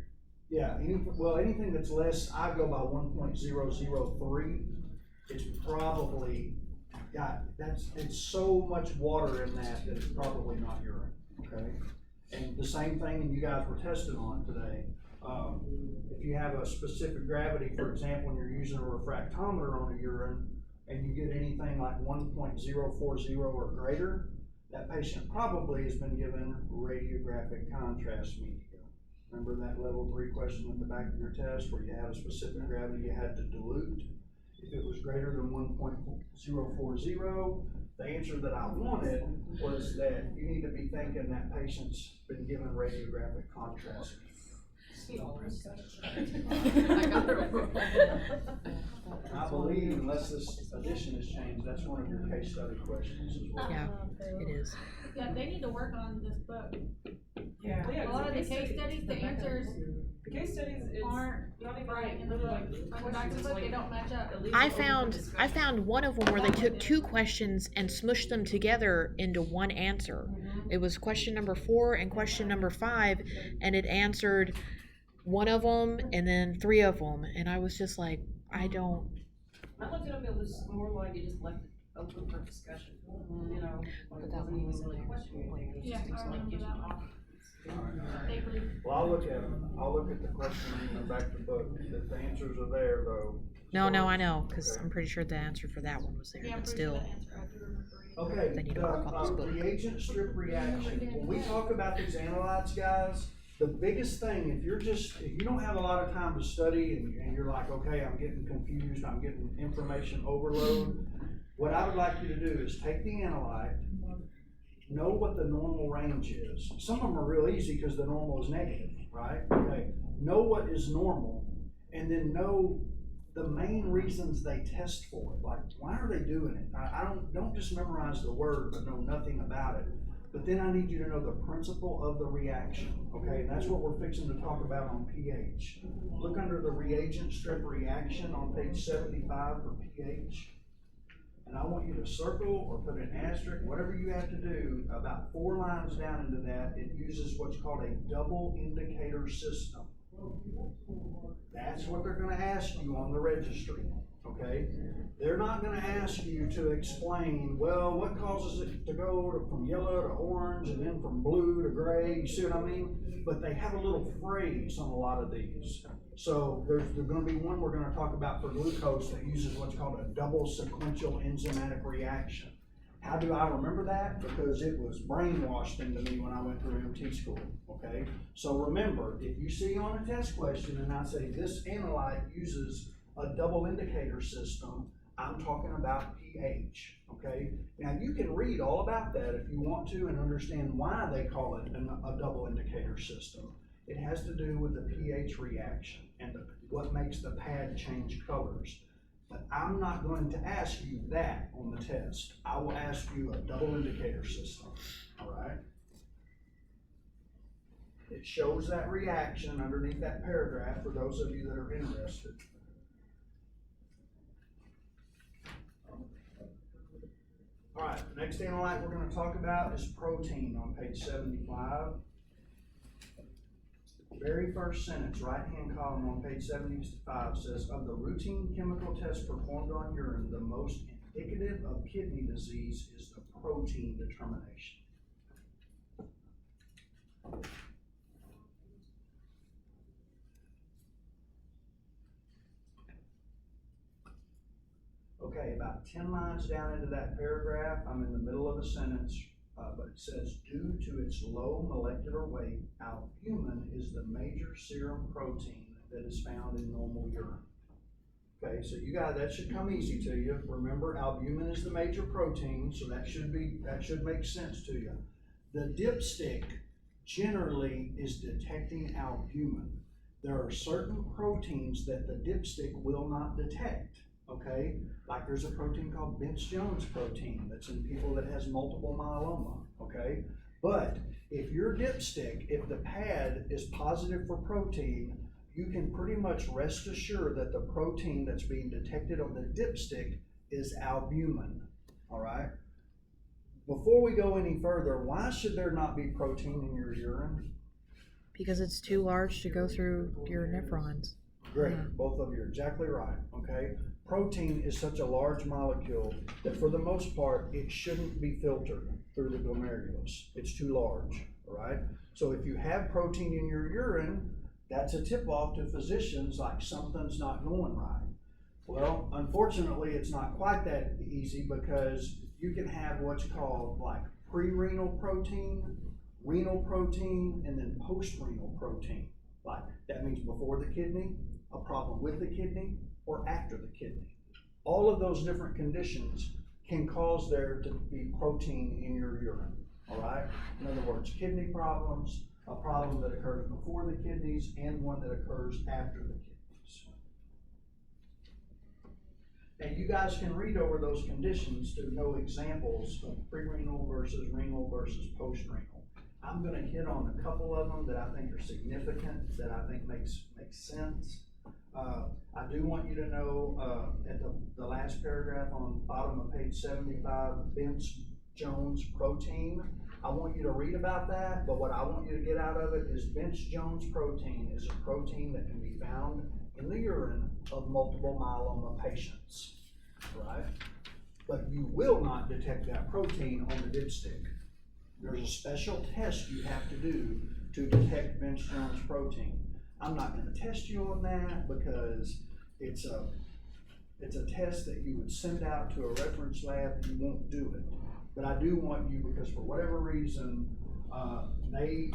Yeah, anything that's less, I go by 1.003, it's probably it's so much water in that it's probably not urine, okay? And the same thing, and you guys were tested on today. If you have a specific gravity, for example, when you're using a refractometer on a urine, and you get anything like 1.040 or greater, that patient probably has been given radiographic contrast media. Remember that level 3 question at the back of your test where you had a specific gravity you had to dilute? If it was greater than 1.040, the answer that I wanted was that you need to be thinking that patient's been given radiographic contrast. I believe, unless this edition has changed, that's one of your case study questions as well. Yeah, it is. Yeah, they need to work on this book. Yeah. A lot of the case studies, the answers The case studies, it's aren't not even right in the book. On the back of the book, they don't match up. I found one of them where they took 2 questions and smushed them together into one answer. It was question number 4 and question number 5, and it answered one of them and then 3 of them, and I was just like, I looked it up. It was more like you just left it open for discussion, you know. But that wasn't even really a question. Yeah, I remember that one. Well, I'll look at the question and back to the book. If the answers are there, though, No, far I as- know, because okay. I'm pretty sure the answer for that one was there, Yeah, I'm but pretty sure still. that answer, I do remember reading. Okay, They need to work on this book. reagent strip reaction, when we talk about these analytes, guys, the biggest thing, if you don't have a lot of time to study and you're like, okay, I'm getting confused, I'm getting information overload, what I would like you to do is take the analyte, know what the normal range is. Some of them are real easy because the normal is negative, right? Okay, know what is normal, and then know the main reasons they test for it. Like, why are they doing it? I don't just memorize the word but know nothing about it. But then I need you to know the principle of the reaction, okay? And that's what we're fixing to talk about on pH. Look under the reagent strip reaction on page 75 for pH. And I want you to circle or put an asterisk, whatever you have to do, about 4 lines down into that. It uses what's called a double indicator system. That's what they're gonna ask you on the registry, okay? They're not gonna ask you to explain, well, what causes it to go from yellow to orange and then from blue to gray, you see what I mean? But they have a little phrase on a lot of these. So there's gonna be one we're gonna talk about for glucose that uses what's called a double sequential enzymatic reaction. How do I remember that? Because it was brainwashed into me when I went through MT school, okay? So remember, if you see on a test question and I say this analyte uses a double indicator system, I'm talking about pH, okay? Now you can read all about that if you want to and understand why they call it a double indicator system. It has to do with the pH reaction and what makes the pad change colors. But I'm not going to ask you that on the test. I will ask you a double indicator system, all right? It shows that reaction underneath that paragraph for those of you that are interested. All right, next analyte we're going to talk about is protein on page 75. Very first sentence, right-hand column on page 75 says, of the routine chemical tests performed on urine, the most indicative of kidney disease is the protein determination. Okay, about 10 lines down into that paragraph, I'm in the middle of a sentence, but it says, due to its low molecular weight, albumin is the major serum protein that is found in normal urine. Okay, so you guys, that should come easy to you. Remember, albumin is the major protein, so that should make sense to you. The dipstick generally is detecting albumin. There are certain proteins that the dipstick will not detect. Okay, like there's a protein called Benz-Jones protein that's in people that has multiple myeloma, okay? But if your dipstick, if the pad is positive for protein, you can pretty much rest assured that the protein that's being detected on the dipstick is albumin, all right? Before we go any further, why should there not be protein in your urine? Because it's too large to go through your nephrons. Great, both of you are exactly right, okay? Protein is such a large molecule that for the most part, it shouldn't be filtered through the glomerulus. It's too large, all right? So if you have protein in your urine, that's a tip-off to physicians like something's not going right. Well, unfortunately, it's not quite that easy because you can have what's called like pre-renal protein, renal protein, and then post-renal protein. Like that means before the kidney, a problem with the kidney, or after the kidney. All of those different conditions can cause there to be protein in your urine, all right? In other words, kidney problems, a problem that occurs before the kidneys, and one that occurs after the kidneys. And you guys can read over those conditions to know examples of pre-renal versus renal versus post-renal. I'm gonna hit on a couple of them that I think are significant, that I think makes sense. I do want you to know at the last paragraph on the bottom of page 75, Benz-Jones protein. I want you to read about that, but what I want you to get out of it is Benz-Jones protein is a protein that can be found in the urine of multiple myeloma patients, right? But you will not detect that protein on the dipstick. There's a special test you have to do to detect Benz-Jones protein. I'm not going to test you on that because it's a It's a test that you would send out to a reference lab, you won't do it. But I do want you, because for whatever reason, they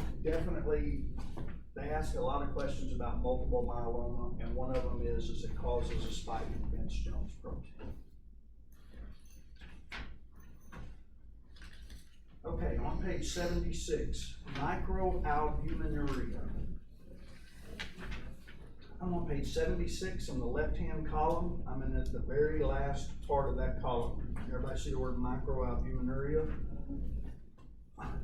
ask a lot of questions about multiple myeloma, and one of them is it causes a spike in Vince Jones protein. Okay, on page 76, microalbuminuria. I'm on page 76 on the left-hand column. I'm in the very last part of that column. Everybody see the word microalbuminuria?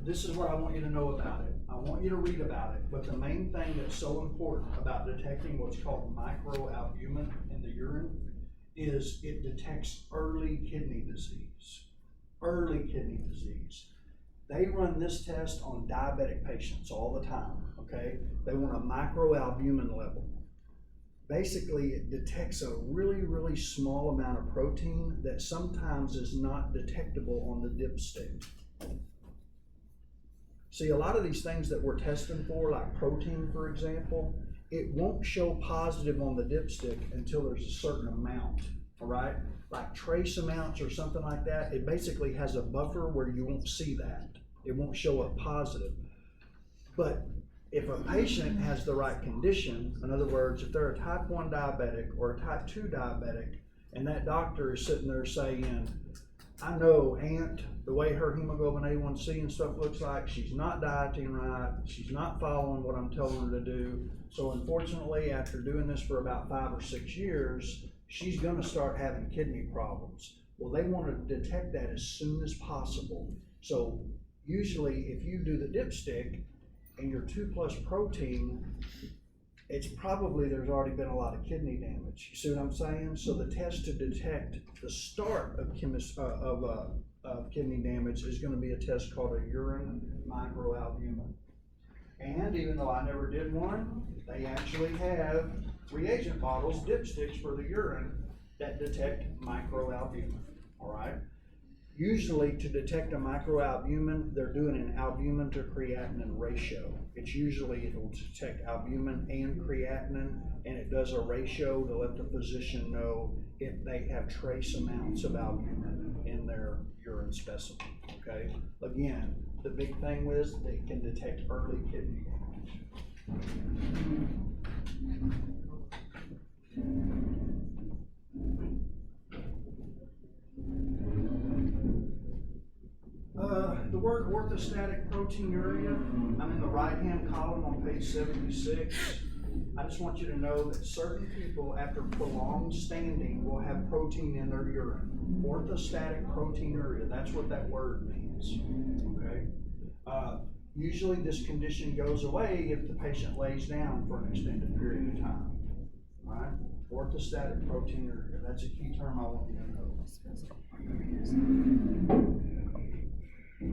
This is what I want you to know about it. I want you to read about it, but the main thing that's so important about detecting what's called microalbumin in the urine is it detects early kidney disease. Early kidney disease. They run this test on diabetic patients all the time, okay? They want a microalbumin level. Basically, it detects a really, really small amount of protein that sometimes is not detectable on the dipstick. See, a lot of these things that we're testing for, like protein, for example, it won't show positive on the dipstick until there's a certain amount, all right? Like trace amounts or something like that, it basically has a buffer where you won't see that. It won't show up positive. But if a patient has the right condition, in other words, if they're a type 1 diabetic or a type 2 diabetic, and that doctor is sitting there saying, I know Aunt, the way her hemoglobin A1C and stuff looks like, she's not dieting right, she's not following what I'm telling her to do. So unfortunately, after doing this for about 5 or 6 years, she's gonna start having kidney problems. Well, they wanna detect that as soon as possible. So usually if you do the dipstick and your 2+ protein, it's probably there's already been a lot of kidney damage. You see what I'm saying? So the test to detect the start of kidney damage is going to be a test called a urine microalbumin. And even though I never did one, they actually have reagent bottles, dipsticks for the urine that detect microalbumin. All right. Usually to detect a microalbumin, they're doing an albumin to creatinine ratio. It's usually, it will detect albumin and creatinine, and it does a ratio to let the physician know if they have trace amounts of albumin in their urine specimen, okay? Again, the big thing is they can detect early kidney damage. The word orthostatic proteinuria, I'm in the right-hand column on page 76. I just want you to know that certain people, after prolonged standing, will have protein in their urine. Orthostatic proteinuria, that's what that word means, okay? Usually this condition goes away if the patient lays down for an extended period of time, all right? Orthostatic proteinuria, that's a key term I want you to know.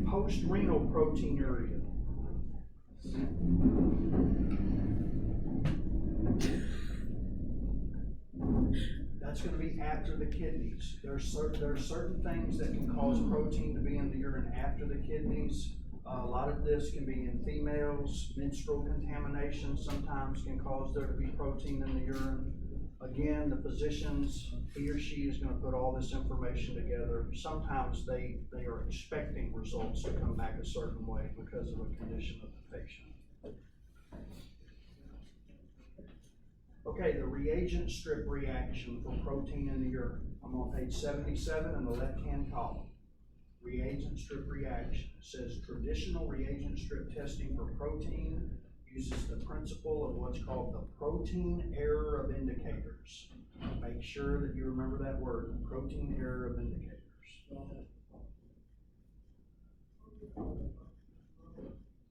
Post-renal proteinuria. That's going to be after the kidneys. There are certain things that can cause protein to be in the urine after the kidneys. A lot of this can be in females. Menstrual contamination sometimes can cause there to be protein in the urine. Again, the physicians, he or she is going to put all this information together. Sometimes they are expecting results to come back a certain way because of a condition of the patient. Okay, the reagent strip reaction for protein in the urine. I'm on page 77 in the left-hand column. Reagent strip reaction. It says traditional reagent strip testing for protein uses the principle of what's called the protein error of indicators. Make sure that you remember that word, the protein error of indicators.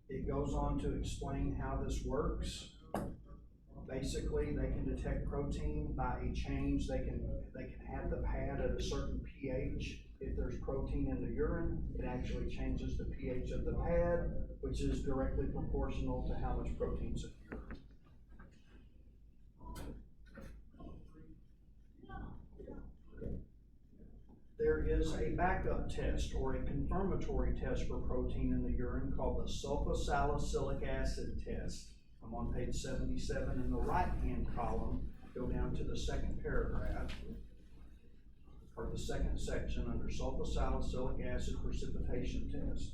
It goes on to explain how this works. Basically, they can detect protein by a change. They can have the pad at a certain pH. If there's protein in the urine, it actually changes the pH of the pad, which is directly proportional to how much protein's in the urine. There is a backup test or a confirmatory test for protein in the urine called the sulfosalicylic acid test. I'm on page 77 in the right-hand column. Go down to the second paragraph. or the second section under sulfosalicylic acid precipitation test.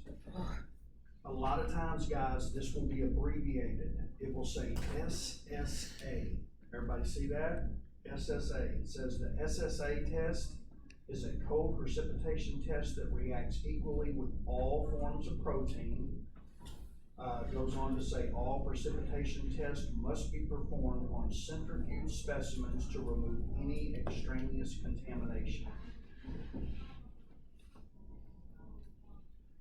A lot of times, guys, this will be abbreviated. It will say SSA. Everybody see that? SSA. It says the SSA test is a cold precipitation test that reacts equally with all forms of protein. It goes on to say all precipitation tests must be performed on centrifuge specimens to remove any extraneous contamination.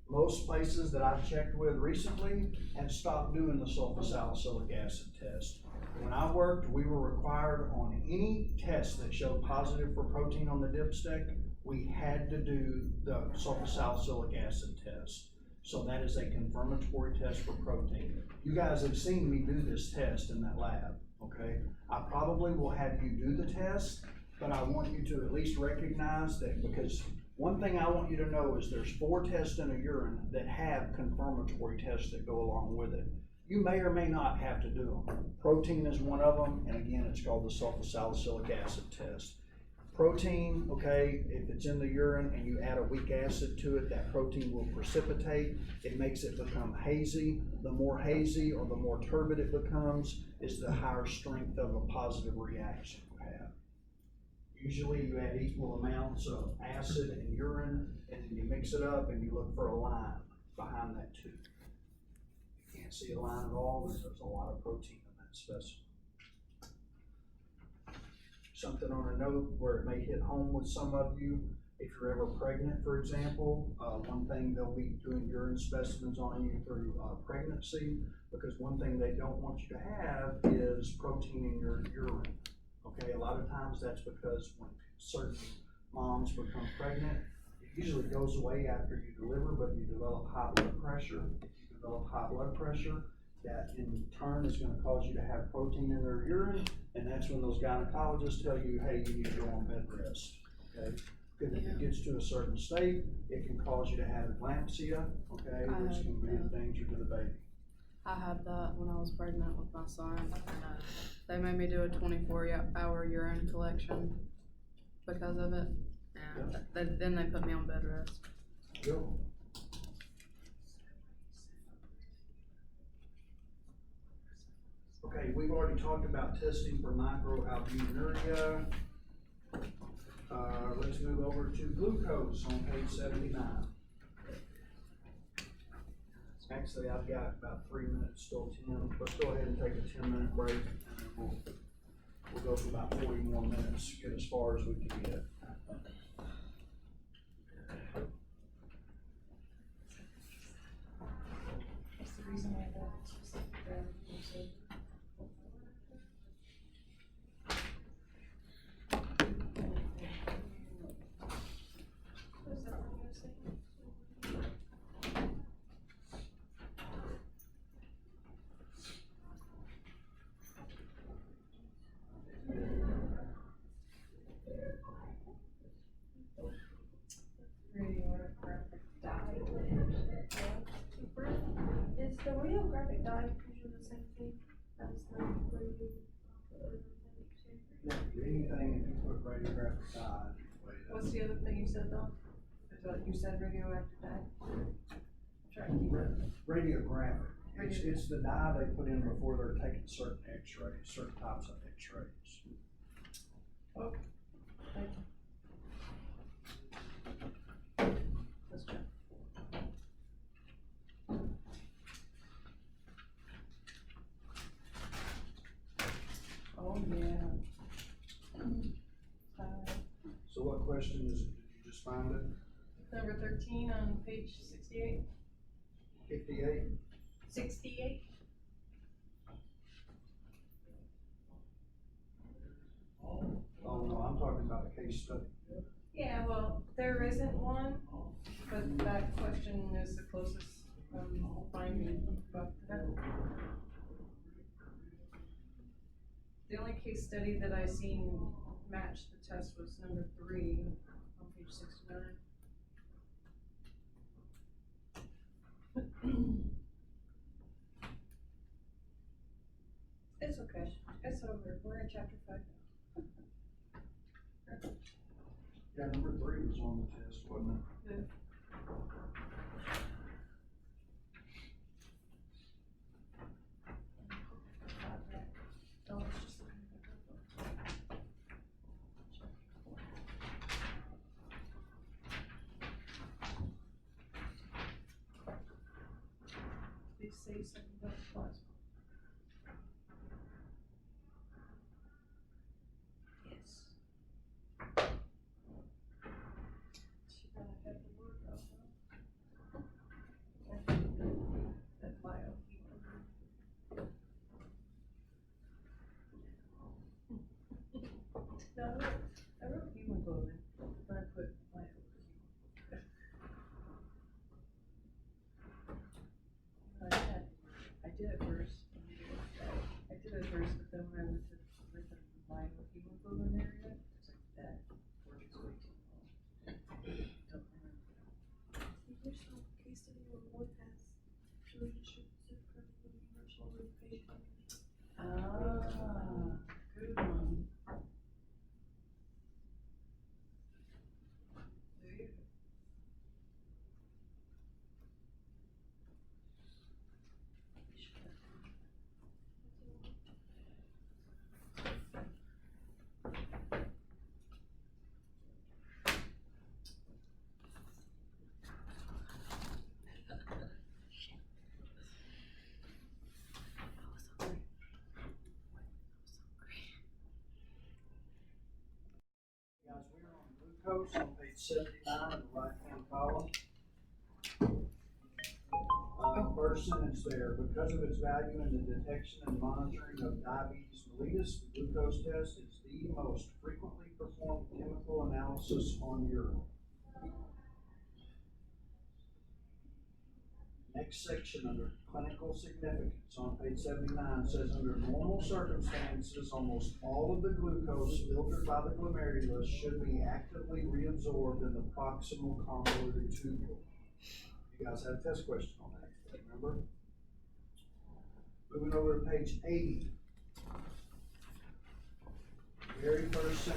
Most places that I've checked with recently have stopped doing the sulfosalicylic acid test. When I worked, we were required on any test that showed positive for protein on the dipstick, we had to do the sulfosalicylic acid test. So that is a confirmatory test for protein. You guys have seen me do this test in that lab, okay? I probably will have you do the test, but I want you to at least recognize that, because one thing I want you to know is there's 4 tests in a urine that have confirmatory tests that go along with it. You may or may not have to do them. Protein is one of them, and again, it's called the sulfosalicylic acid test. Protein, okay, if it's in the urine and you add a weak acid to it, that protein will precipitate. It makes it become hazy. The more hazy or the more turbid it becomes is the higher strength of a positive reaction you have. Usually you add equal amounts of acid and urine, and then you mix it up and you look for a line behind that tube. You can't see a line at all, but there's a lot of protein in that specimen. Something on a note where it may hit home with some of you, if you're ever pregnant, for example, one thing they'll be doing urine specimens on you through pregnancy, because one thing they don't want you to have is protein in your urine. Okay, a lot of times that's because when certain moms become pregnant, it usually goes away after you deliver, but you develop high blood pressure. If you develop high blood pressure, that in turn is going to cause you to have protein in their urine, and that's when those gynecologists tell you, hey, you need to go on bed rest, okay? Because if it gets to a certain state, it can cause you to have eclampsia, okay, which can be a danger to the baby. I had that when I was pregnant with my son. They made me do a 24-hour urine collection because of it. And then they put me on bed rest. Yep. Okay, we've already talked about testing for microalbuminuria. Let's move over to glucose on page 79. Actually, I've got about 3 minutes, still 10. Let's go ahead and take a 10-minute break, and then we'll go for about 40 more minutes, get as far as we can get. What's the reason why that specific music? Is the radiographic dye usually the same thing as the radio? Anything if you put radiographic dye. What's the other thing you said though? Is that you said radioactive dye? Try to keep it. Radiographic. It's the dye they put in before they're taking certain x-rays, certain types of x-rays. Okay. Thank you. Let's check. Oh, yeah. So what question is it? Did you just find it? Number 13 on page 68. 58? 68? Oh, no, I'm talking about a case study. Yeah, well, there isn't one, but that question is the closest finding. But the only case study that I seen match the test was number 3 on page 69. It's okay. It's over. We're in chapter 5 now. Yeah, number 3 was on the test, wasn't it? Yeah. Oh, it's just looking at they say something about plasma. Yes. She gotta have the word out now. That biohemoglobin. No, I wrote hemoglobin, but I put biohemoglobin. I did it first. I did it first, but then when I went to like the biohemoglobin area, it's like that word is way too long. Don't remember. There's some case study where one has relationship with the universal with patient. Ah, good one. There you go. Guys, we're on glucose on page 79 in the right-hand column. First sentence there, because of its value in the detection and monitoring of diabetes mellitus, the glucose test is the most frequently performed chemical analysis on urine. Next section under clinical significance on page 79 says under normal circumstances, almost all of the glucose filtered by the glomerulus should be actively reabsorbed in the proximal convoluted tubule. You guys had a test question on that, remember? Moving over to page 80. Very first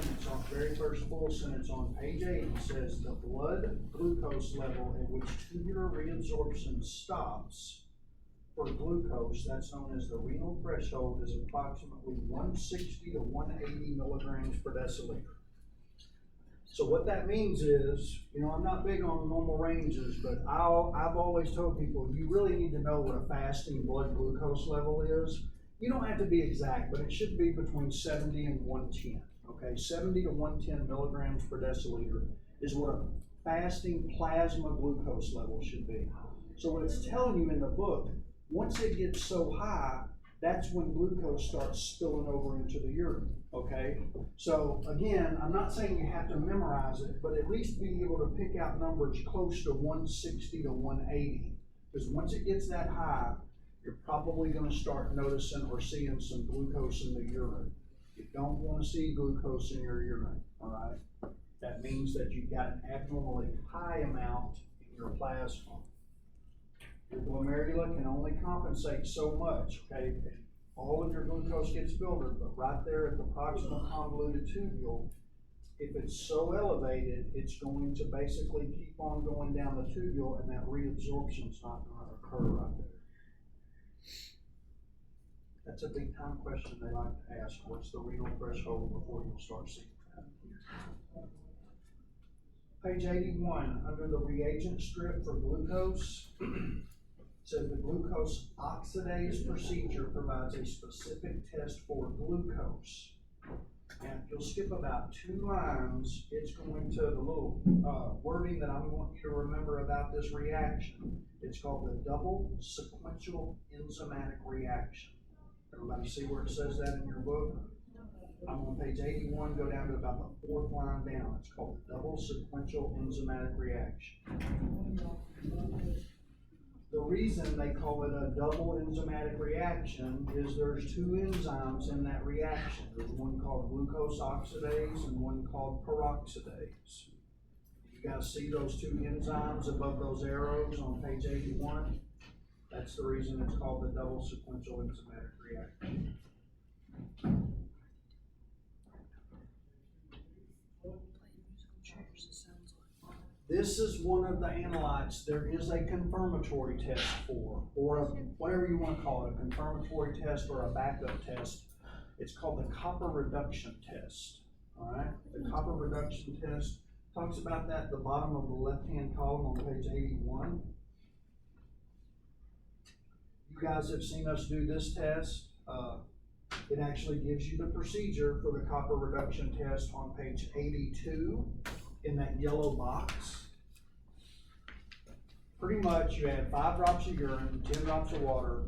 full sentence on page 80 says the blood glucose level at which tubular reabsorption stops for glucose, that's known as the renal threshold, is approximately 160 to 180 milligrams per deciliter. So what that means is, I'm not big on normal ranges, but I've always told people you really need to know what a fasting blood glucose level is. You don't have to be exact, but it should be between 70 and 110. Okay, 70 to 110 milligrams per deciliter is what a fasting plasma glucose level should be. So what it's telling you in the book, once it gets so high, that's when glucose starts spilling over into the urine, okay? So again, I'm not saying you have to memorize it, but at least be able to pick out numbers close to 160 to 180. Because once it gets that high, you're probably gonna start noticing or seeing some glucose in the urine. You don't wanna see glucose in your urine, all right? That means that you've got an abnormally high amount in your plasma. Your glomerula can only compensate so much, okay? All of your glucose gets filtered, but right there at the proximal convoluted tubule, if it's so elevated, it's going to basically keep on going down the tubule and that reabsorption is not going to occur right there. That's a big time question they like to ask. What's the renal threshold before you start seeing that? Page 81, under the reagent strip for glucose, says the glucose oxidase procedure provides a specific test for glucose. And if you'll skip about 2 lines, it's going to, the little wording that I want you to remember about this reaction, it's called the double sequential enzymatic reaction. Everybody see where it says that in your book? I'm on page 81, go down to about the 4th line down. It's called the double sequential enzymatic reaction. The reason they call it a double enzymatic reaction is there's 2 enzymes in that reaction. There's one called glucose oxidase and one called peroxidase. You guys see those 2 enzymes above those arrows on page 81? That's the reason it's called the double sequential enzymatic reaction. This is one of the analytes there is a confirmatory test for, or whatever you want to call it, a confirmatory test or a backup test. It's called the copper reduction test. All right, the copper reduction test talks about that at the bottom of the left-hand column on page 81. You guys have seen us do this test. It actually gives you the procedure for the copper reduction test on page 82 in that yellow box. Pretty much you add 5 drops of urine, 10 drops of water,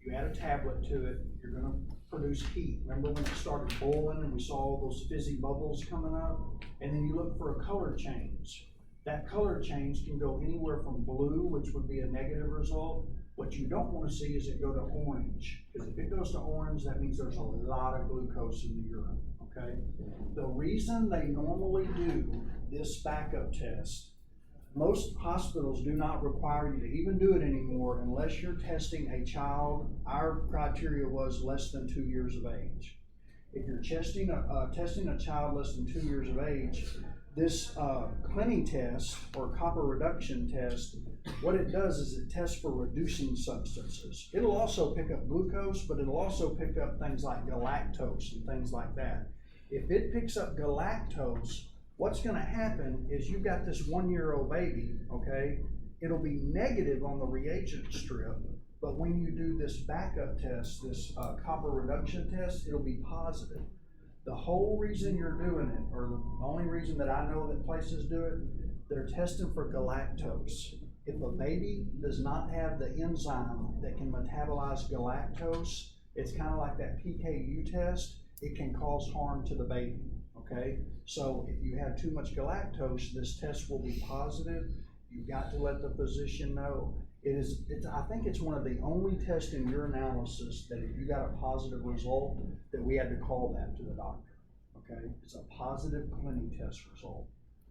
you add a tablet to it, you're gonna produce heat. Remember when it started boiling and we saw all those fizzy bubbles coming up? And then you look for a color change. That color change can go anywhere from blue, which would be a negative result. What you don't want to see is it go to orange, because if it goes to orange, that means there's a lot of glucose in the urine, okay? The reason they normally do this backup test, most hospitals do not require you to even do it anymore unless you're testing a child. Our criteria was less than 2 years of age. If you're testing a child less than 2 years of age, this Clenny test or copper reduction test, what it does is it tests for reducing substances. It'll also pick up glucose, but it'll also pick up things like galactose and things like that. If it picks up galactose, what's gonna happen is you've got this 1-year-old baby, okay? It'll be negative on the reagent strip, but when you do this backup test, this copper reduction test, it'll be positive. The whole reason you're doing it, or the only reason that I know that places do it, they're testing for galactose. If a baby does not have the enzyme that can metabolize galactose, it's kind of like that PKU test, it can cause harm to the baby, okay? So if you have too much galactose, this test will be positive. You've got to let the physician know. I think it's one of the only tests in urinalysis that if you got a positive result, that we had to call that to the doctor, okay? It's a positive Clenny test result.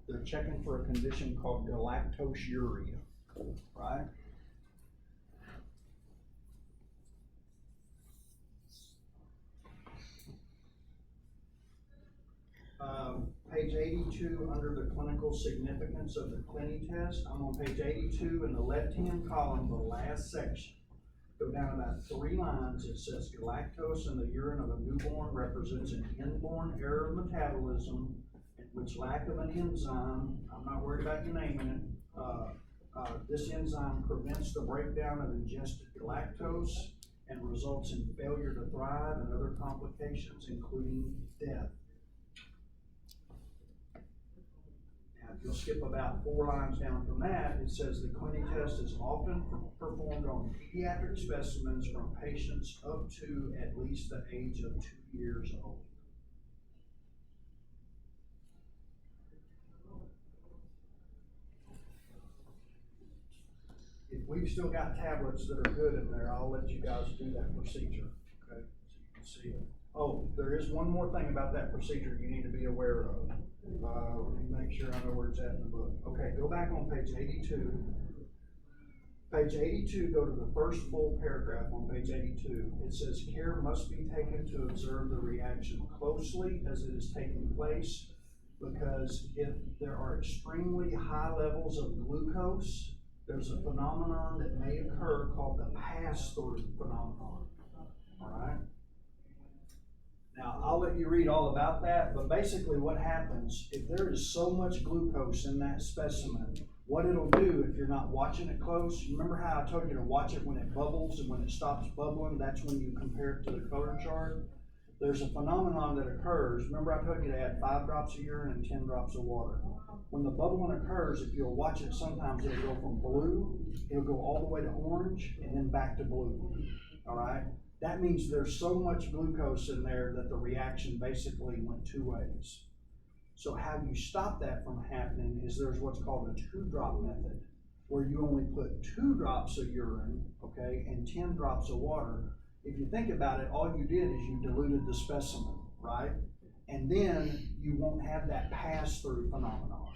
They're checking for a condition called galactoseuria, right? Page 82, under the clinical significance of the Clenny test, I'm on page 82 in the left-hand column, the last section. Go down about 3 lines, it says galactose in the urine of a newborn represents an inborn error of metabolism in which lack of an enzyme, I'm not worried about you naming it, this enzyme prevents the breakdown of ingested galactose and results in failure to thrive and other complications, including death. If you'll skip about 4 lines down from that, it says the Clenny test is often performed on pediatric specimens from patients up to at least the age of 2 years old. If we've still got tablets that are good in there, I'll let you guys do that procedure, okay? So you can see it. Oh, there is one more thing about that procedure you need to be aware of. Let me make sure I know where it's at in the book. Okay, go back on page 82. Page 82, go to the first full paragraph on page 82. It says, care must be taken to observe the reaction closely as it is taking place, because if there are extremely high levels of glucose, there's a phenomenon that may occur called the pass-through phenomenon, all right? Now, I'll let you read all about that, but basically what happens, if there is so much glucose in that specimen, what it'll do if you're not watching it close, remember how I told you to watch it when it bubbles, and when it stops bubbling, that's when you compare it to the color chart? There's a phenomenon that occurs. Remember I told you to add 5 drops of urine and 10 drops of water. When the bubbling occurs, if you'll watch it, sometimes it'll go from blue, it'll go all the way to orange, and then back to blue, all right? That means there's so much glucose in there that the reaction basically went 2 ways. So how you stop that from happening is there's what's called a 2-drop method, where you only put 2 drops of urine, okay, and 10 drops of water. If you think about it, all you did is you diluted the specimen, right? And then you won't have that pass-through phenomenon.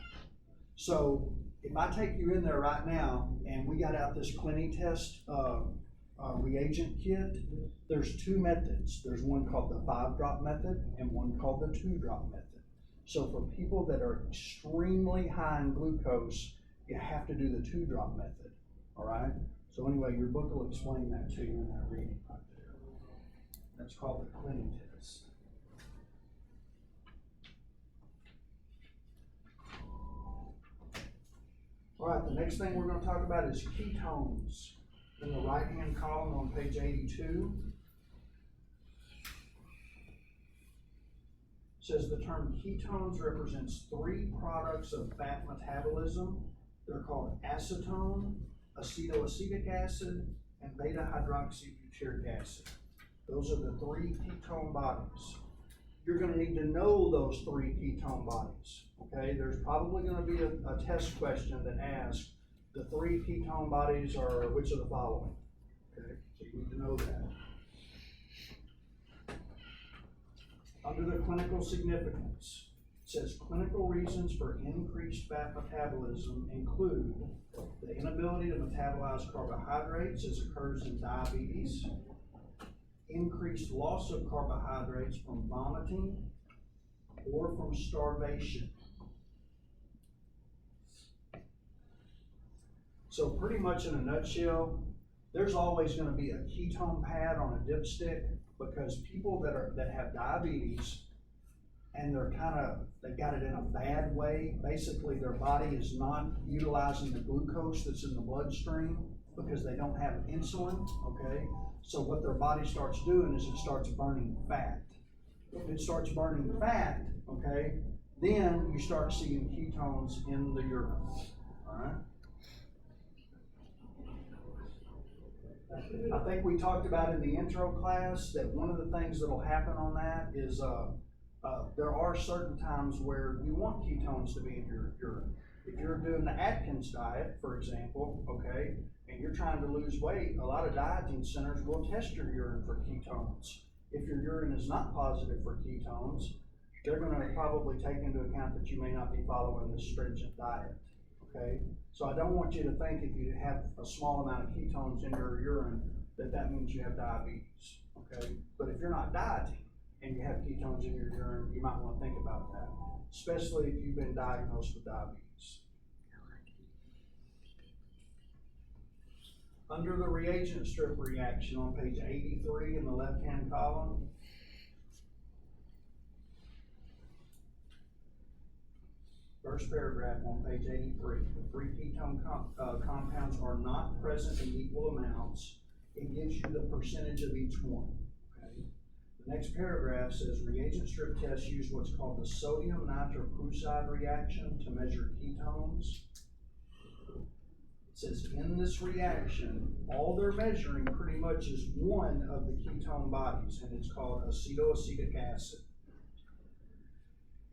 So if I take you in there right now and we got out this Clenny test reagent kit, there's 2 methods. There's one called the 5-drop method and one called the 2-drop method. So for people that are extremely high in glucose, you have to do the 2-drop method, all right? So anyway, your book will explain that to you in that reading right there. That's called the cleaning test. All right, the next thing we're going to talk about is ketones. In the right-hand column on page 82, says the term ketones represents 3 products of fat metabolism. They're called acetone, acetoacetic acid, and beta-hydroxybutyric acid. Those are the 3 ketone bodies. You're going to need to know those 3 ketone bodies. Okay, there's probably going to be a test question that asks the 3 ketone bodies are which of the following. Okay, so you need to know that. Under the clinical significance, it says clinical reasons for increased fat metabolism include the inability to metabolize carbohydrates as occurs in diabetes, increased loss of carbohydrates from vomiting or from starvation. So pretty much in a nutshell, there's always going to be a ketone pad on a dipstick, because people that have diabetes and they got it in a bad way, basically their body is not utilizing the glucose that's in the bloodstream because they don't have insulin, okay? So what their body starts doing is it starts burning fat. If it starts burning fat, okay, then you start seeing ketones in the urine, all right? I think we talked about in the intro class that one of the things that'll happen on that is there are certain times where you want ketones to be in your urine. If you're doing the Atkins diet, for example, okay, and you're trying to lose weight, a lot of dieting centers will test your urine for ketones. If your urine is not positive for ketones, they're going to probably take into account that you may not be following this stringent diet, okay? So I don't want you to think if you have a small amount of ketones in your urine that means you have diabetes, okay? But if you're not dieting and you have ketones in your urine, you might want to think about that, especially if you've been diagnosed with diabetes. Under the reagent strip reaction on page 83 in the left-hand column, first paragraph on page 83, the 3 ketone compounds are not present in equal amounts. It gives you the percentage of each one. Okay? The next paragraph says reagent strip tests use what's called the sodium nitroprusside reaction to measure ketones. It says in this reaction, all they're measuring pretty much is one of the ketone bodies, and it's called acetoacetic acid.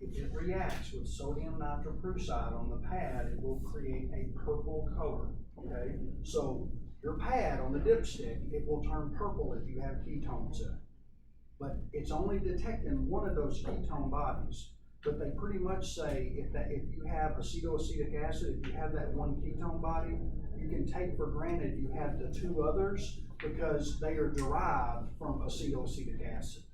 If it reacts with sodium nitroprusside on the pad, it will create a purple color, okay? So your pad on the dipstick, it will turn purple if you have ketones in it. But it's only detecting one of those ketone bodies. But they pretty much say if you have acetoacetic acid, if you have that one ketone body, you can take for granted you have the 2 others because they are derived from acetoacetic acid,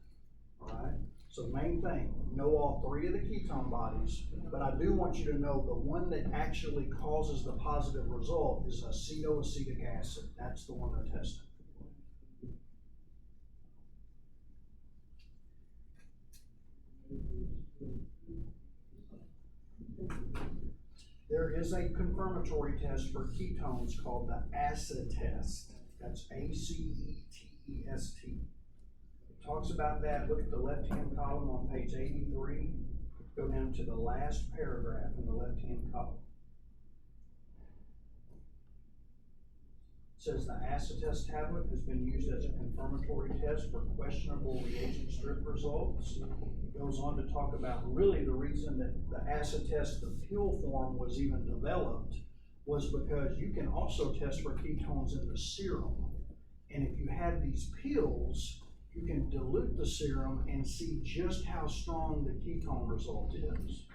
all right? So main thing, know all 3 of the ketone bodies, but I do want you to know the one that actually causes the positive result is acetoacetic acid. That's the one they're testing. There is a confirmatory test for ketones called the acid test. That's ACETEST. Talks about that. Look at the left-hand column on page 83. Go down to the last paragraph in the left-hand column. It says the acid test tablet has been used as a confirmatory test for questionable reagent strip results. It goes on to talk about really the reason that the acid test, the pill form, was even developed was because you can also test for ketones in the serum. And if you have these pills, you can dilute the serum and see just how strong the ketone result is.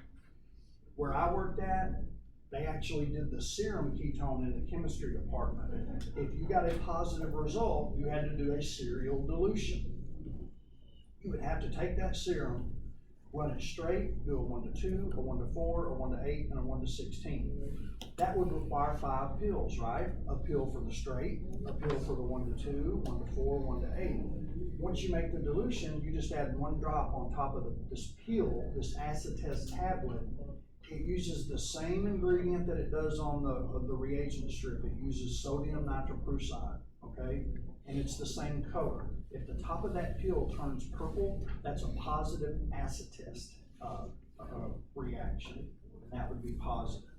Where I worked at, they actually did the serum ketone in the chemistry department. If you got a positive result, you had to do a serial dilution. You would have to take that serum run it straight, do a 1 to 2, a 1 to 4, a 1 to 8, and a 1 to 16. That would require 5 pills, right? A pill for the straight, a pill for the 1 to 2, 1 to 4, 1 to 8. Once you make the dilution, you just add 1 drop on top of this pill, this acetest tablet. It uses the same ingredient that it does on the reagent strip. It uses sodium nitroprusside, okay? And it's the same color. If the top of that pill turns purple, that's a positive acetest reaction, and that would be positive.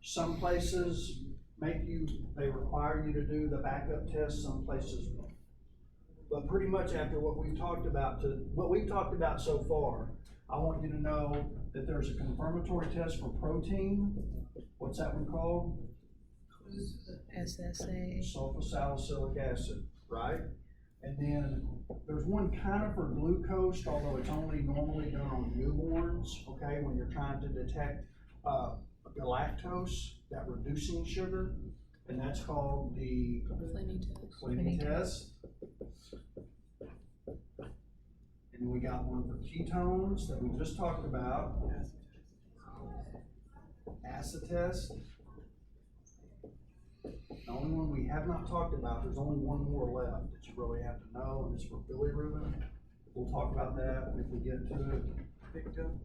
Some places they require you to do the backup test, some places don't. But pretty much after what we've talked about so far, I want you to know that there's a confirmatory test for protein. What's that one called? SSA. Sulfosalicylic acid, right? And then there's one kind of for glucose, although it's only normally done on newborns, okay, when you're trying to detect galactose, that reducing sugar, and that's called the Cleaning test. And we got one for ketones that we just talked about. Acetest. The only one we have not talked about, there's only one more left that you really have to know, and it's for bilirubin. We'll talk about that if we get to it. Icto?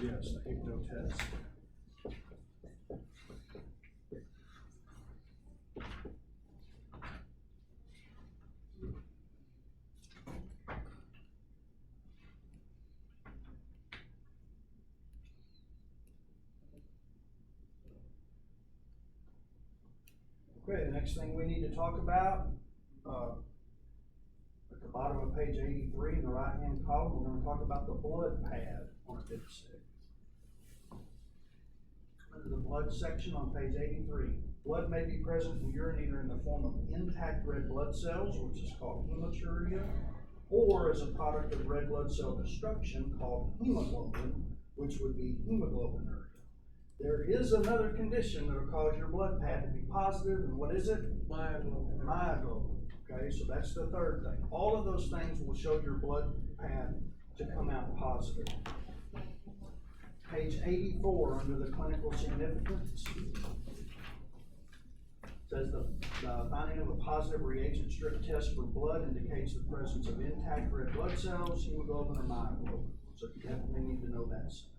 Yes, the Icto test. Okay, the next thing we need to talk about, at the bottom of page 83 in the right-hand column, we're going to talk about the blood pad on a dipstick. Under the blood section on page 83, blood may be present in urine either in the form of intact red blood cells, which is called hematuria, or as a product of red blood cell destruction called hemoglobin, which would be hemoglobinuria. There is another condition that will cause your blood pad to be positive, and what is it? Myoglobin. Myoglobin. Okay, so that's the third thing. All of those things will show your blood pad to come out positive. Page 84 under the clinical significance says the finding of a positive reagent strip test for blood indicates the presence of intact red blood cells, hemoglobin, or myoglobin. So you definitely need to know that sentence.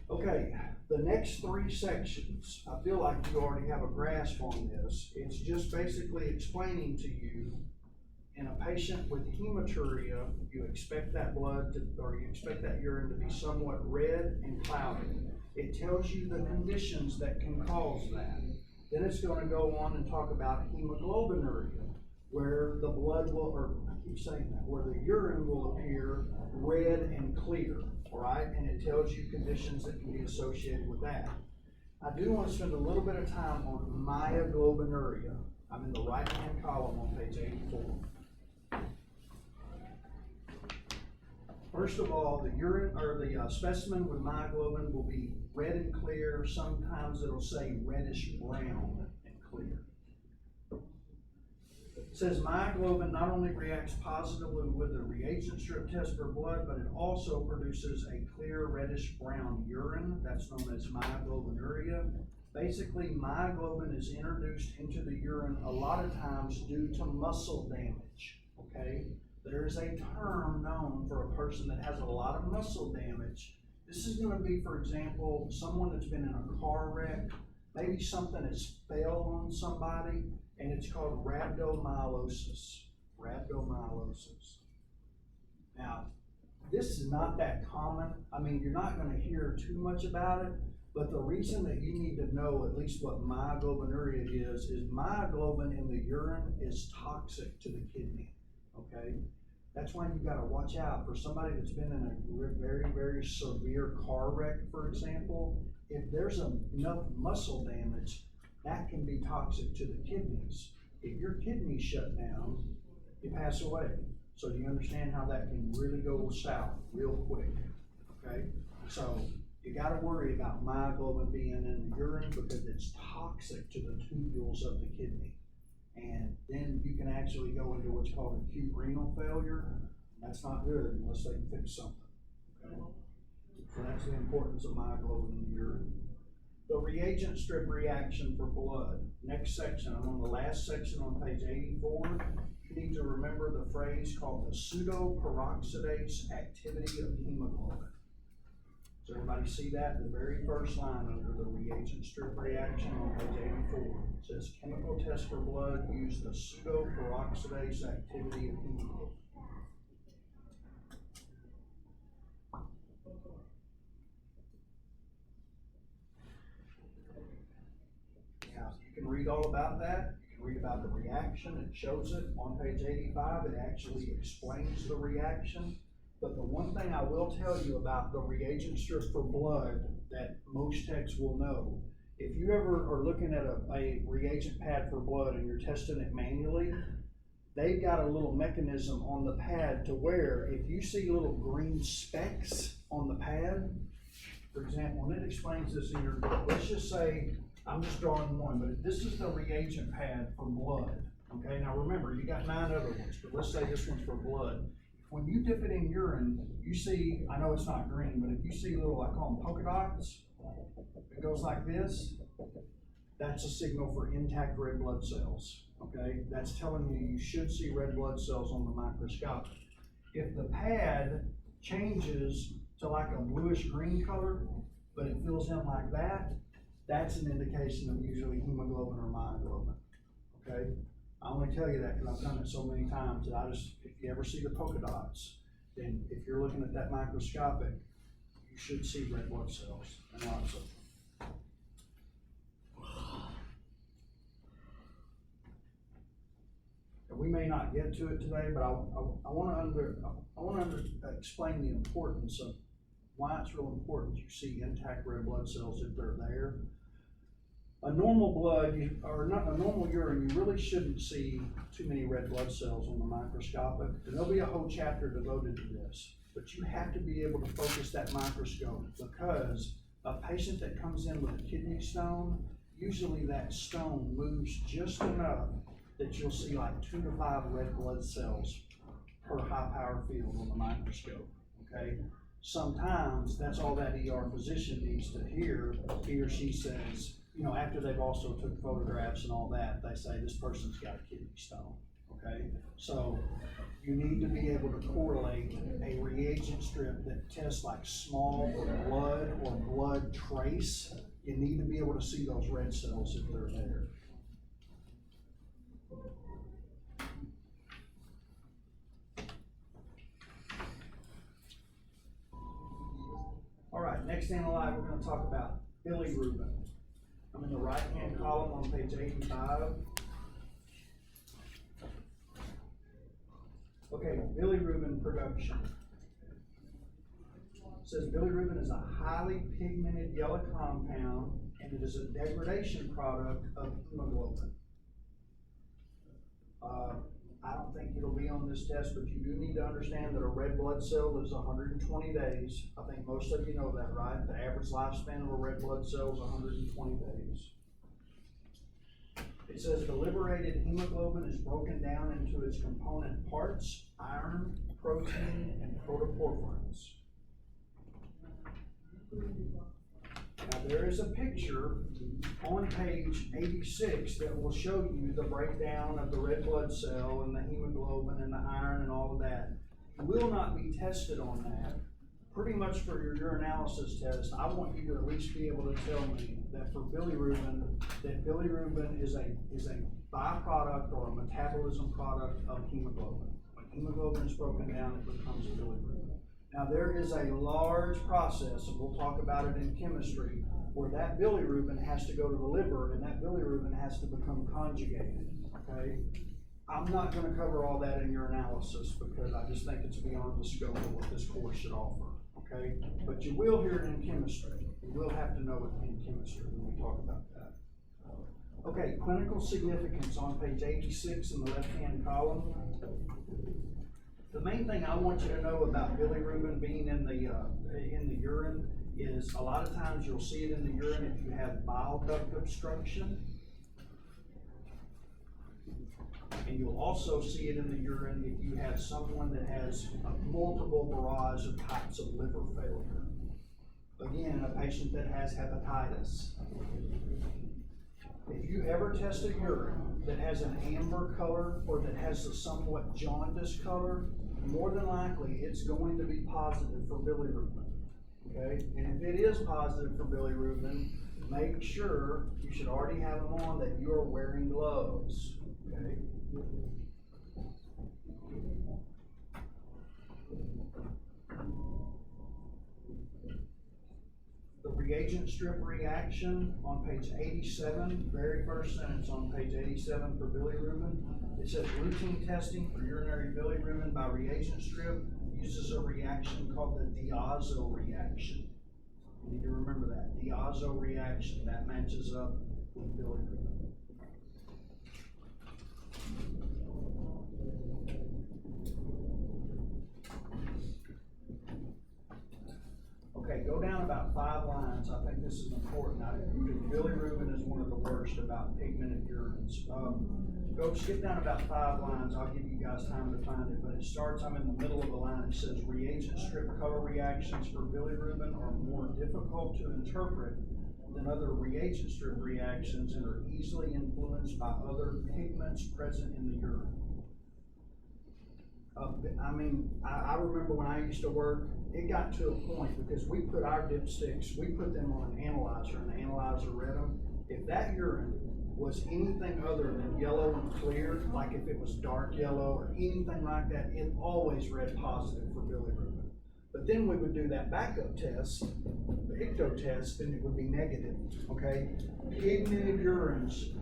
Okay, the next 3 sections, I feel like you already have a grasp on this. It's just basically explaining to you, in a patient with hematuria, you expect that you expect that urine to be somewhat red and cloudy. It tells you the conditions that can cause that. Then it's going to go on and talk about hemoglobinuria, where the blood will, or I keep saying that, where the urine will appear red and clear. All right, and it tells you conditions that can be associated with that. I do want to spend a little bit of time on myoglobinuria. I'm in the right-hand column on page 84. First of all, the urine or the specimen with myoglobin will be red and clear. Sometimes it'll say reddish brown and clear. It says myoglobin not only reacts positively with the reagent strip test for blood, but it also produces a clear reddish brown urine. That's known as myoglobinuria. Basically, myoglobin is introduced into the urine a lot of times due to muscle damage, okay? There is a term known for a person that has a lot of muscle damage. This is going to be, for example, someone that's been in a car wreck. Maybe something has fell on somebody, and it's called rhabdomyolysis. Rhabdomyolysis. Now, this is not that common. I mean, you're not going to hear too much about it, but the reason that you need to know at least what myoglobinuria is myoglobin in the urine is toxic to the kidney, okay? That's why you've got to watch out for somebody that's been in a very, very severe car wreck, for example. If there's enough muscle damage, that can be toxic to the kidneys. If your kidneys shut down, you pass away. So you understand how that can really go south real quick, okay? So you got to worry about myoglobin being in the urine because it's toxic to the tubules of the kidney. And then you can actually go into what's called acute renal failure. That's not good unless they can fix something, okay? So that's the importance of myoglobin in the urine. The reagent strip reaction for blood. Next section, I'm on the last section on page 84. You need to remember the phrase called the pseudoperoxidase activity of hemoglobin. Does everybody see that? The very first line under the reagent strip reaction on page 84. It says chemical test for blood use the pseudoperoxidase activity of hemoglobin. Now, you can read all about that. You can read about the reaction. It shows it on page 85. It actually explains the reaction. But the one thing I will tell you about the reagent strip for blood that most techs will know, if you ever are looking at a reagent pad for blood and you're testing it manually, they've got a little mechanism on the pad to where if you see little green specks on the pad, for example, and it explains this in your, let's just say, I'm just drawing one, but this is the reagent pad for blood. Okay, now remember, you got 9 other ones, but let's say this one's for blood. When you dip it in urine, you see, I know it's not green, but if you see little, I call them polka dots, it goes like this, that's a signal for intact red blood cells, okay? That's telling you you should see red blood cells on the microscope. If the pad changes to like a bluish green color, but it fills in like that, that's an indication of usually hemoglobin or myoglobin, okay? I only tell you that because I've done it so many times that if you ever see the polka dots, then if you're looking at that microscopic, you should see red blood cells and lots of them. And we may not get to it today, but I want to explain the importance of why it's real important you see intact red blood cells if they're there. A normal blood, or not a normal urine, you really shouldn't see too many red blood cells on the microscopic. And there'll be a whole chapter devoted to this. But you have to be able to focus that microscope because a patient that comes in with a kidney stone, usually that stone moves just enough that you'll see like 2 to 5 red blood cells per high power field on the microscope, okay? Sometimes that's all that ER physician needs to hear. He or she says, you know, after they've also took photographs and all that, they say this person's got a kidney stone, okay? So you need to be able to correlate a reagent strip that tests like small blood or blood trace. You need to be able to see those red cells if they're there. All right, next analyte we're going to talk about bilirubin. I'm in the right-hand column on page 85. Okay, bilirubin production. It says bilirubin is a highly pigmented yellow compound and it is a degradation product of hemoglobin. I don't think it'll be on this test, but you do need to understand that a red blood cell lives 120 days. I think most of you know that, right? The average lifespan of a red blood cell is 120 days. It says the liberated hemoglobin is broken down into its component parts: iron, protein, and protoporphyrins. Now there is a picture on page 86 that will show you the breakdown of the red blood cell and the hemoglobin and the iron and all of that. You will not be tested on that. Pretty much for your urinalysis test, I want you to at least be able to tell me that for bilirubin, that bilirubin is a byproduct or a metabolism product of hemoglobin. When hemoglobin is broken down, it becomes bilirubin. Now there is a large process, and we'll talk about it in chemistry, where that bilirubin has to go to the liver and that bilirubin has to become conjugated, okay? I'm not going to cover all that in urinalysis because I just think it's beyond the scope of what this course should offer, okay? But you will hear it in chemistry. You will have to know it in chemistry when we talk about that. Okay, clinical significance on page 86 in the left-hand column. The main thing I want you to know about bilirubin being in the urine is a lot of times you'll see it in the urine if you have bile duct obstruction. And you'll also see it in the urine if you have someone that has a multiple barrage of types of liver failure. Again, a patient that has hepatitis. If you ever test a urine that has an amber color or that has a somewhat jaundice color, more than likely it's going to be positive for bilirubin. Okay? And if it is positive for bilirubin, make sure you should already have them on that you are wearing gloves. Okay? The reagent strip reaction on page 87, very first sentence on page 87 for bilirubin. It says routine testing for urinary bilirubin by reagent strip uses a reaction called the diazo reaction. You need to remember that. Diazo reaction, that matches up with bilirubin. Okay, go down about 5 lines. I think this is important. Because bilirubin is one of the worst about pigmented urines. Go skip down about 5 lines. I'll give you guys time to find it, but it starts, I'm in the middle of the line. It says reagent strip color reactions for bilirubin are more difficult to interpret than other reagent strip reactions and are easily influenced by other pigments present in the urine. I remember when I used to work, it got to a point because we put our dipsticks, we put them on an analyzer and the analyzer read them. If that urine was anything other than yellow and clear, like if it was dark yellow or anything like that, it always read positive for bilirubin. But then we would do that backup test, the icto test, and it would be negative, okay? Pigmented urines,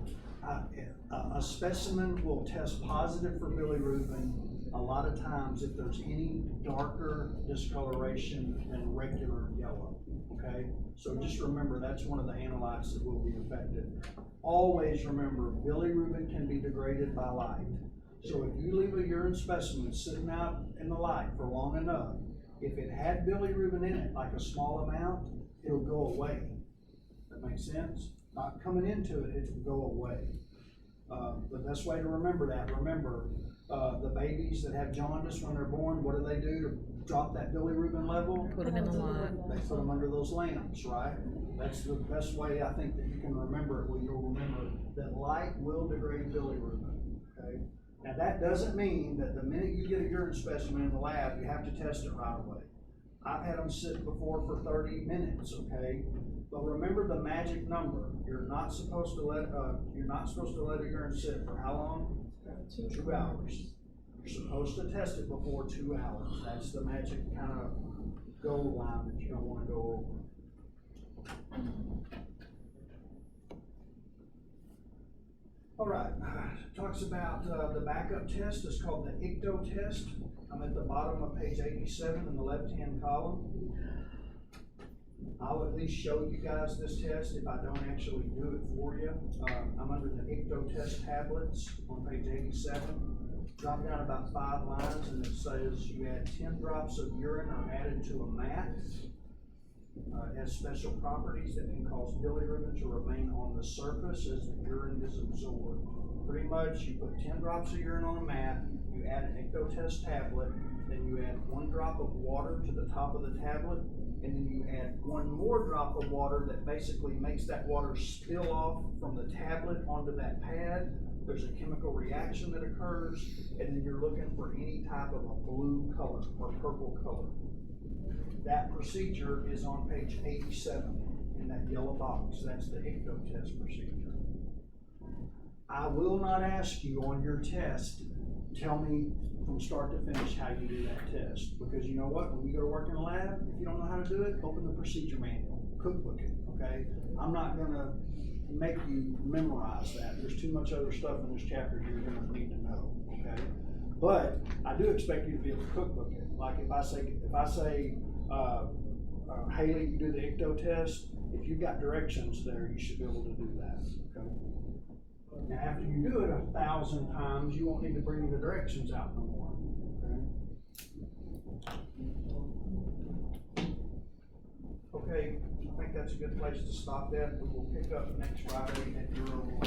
a specimen will test positive for bilirubin a lot of times if there's any darker discoloration than regular yellow, okay? So just remember, that's one of the analytes that will be affected. Always remember, bilirubin can be degraded by light. So if you leave a urine specimen sitting out in the light for long enough, if it had bilirubin in it, like a small amount, it'll go away. That makes sense? Not coming into it, it will go away. The best way to remember that, the babies that have jaundice when they're born, what do to drop that bilirubin level? Put them in the light. They put them under those lamps, right? That's the best way I think that you can remember it, you'll remember that light will degrade bilirubin, okay? Now that doesn't mean that the minute you get a urine specimen in the lab, you have to test it right away. I've had them sit before for 30 minutes, okay? But remember the magic number. You're not supposed to let a urine sit for how long? 2 hours. You're supposed to test it before 2 hours. That's the magic kind of goal line that you don't want to go over. All right, talks about the backup test. It's called the icto test. I'm at the bottom of page 87 in the left-hand column. I'll at least show you guys this test if I don't actually do it for you. I'm under the icto test tablets on page 87. Drop down about 5 lines and it says you add 10 drops of urine are added to a mat. Has special properties that can cause bilirubin to remain on the surface as the urine is absorbed. Pretty much, you put 10 drops of urine on a mat, you add an icto test tablet, then you add 1 drop of water to the top of the tablet, and then you add 1 more drop of water that basically makes that water spill off from the tablet onto that pad. There's a chemical reaction that occurs, and then you're looking for any type of a blue color or purple color. That procedure is on page 87 in that yellow box. That's the icto test procedure. I will not ask you on your test, tell me from start to finish how you do that test. Because you know what, when you go to work in a lab, if you don't know how to do it, open the procedure manual, cookbook it, okay? I'm not gonna make you memorize that. There's too much other stuff in this chapter you're gonna need to know, okay? But I do expect you to be able to cookbook it. Like if I say, Haley, you do the icto test, if you've got directions there, you should be able to do that, okay? Now, after you do it 1,000 times, you won't need to bring the directions out no more, okay? Okay, I think that's a good place to stop that. We will pick up next Friday at your own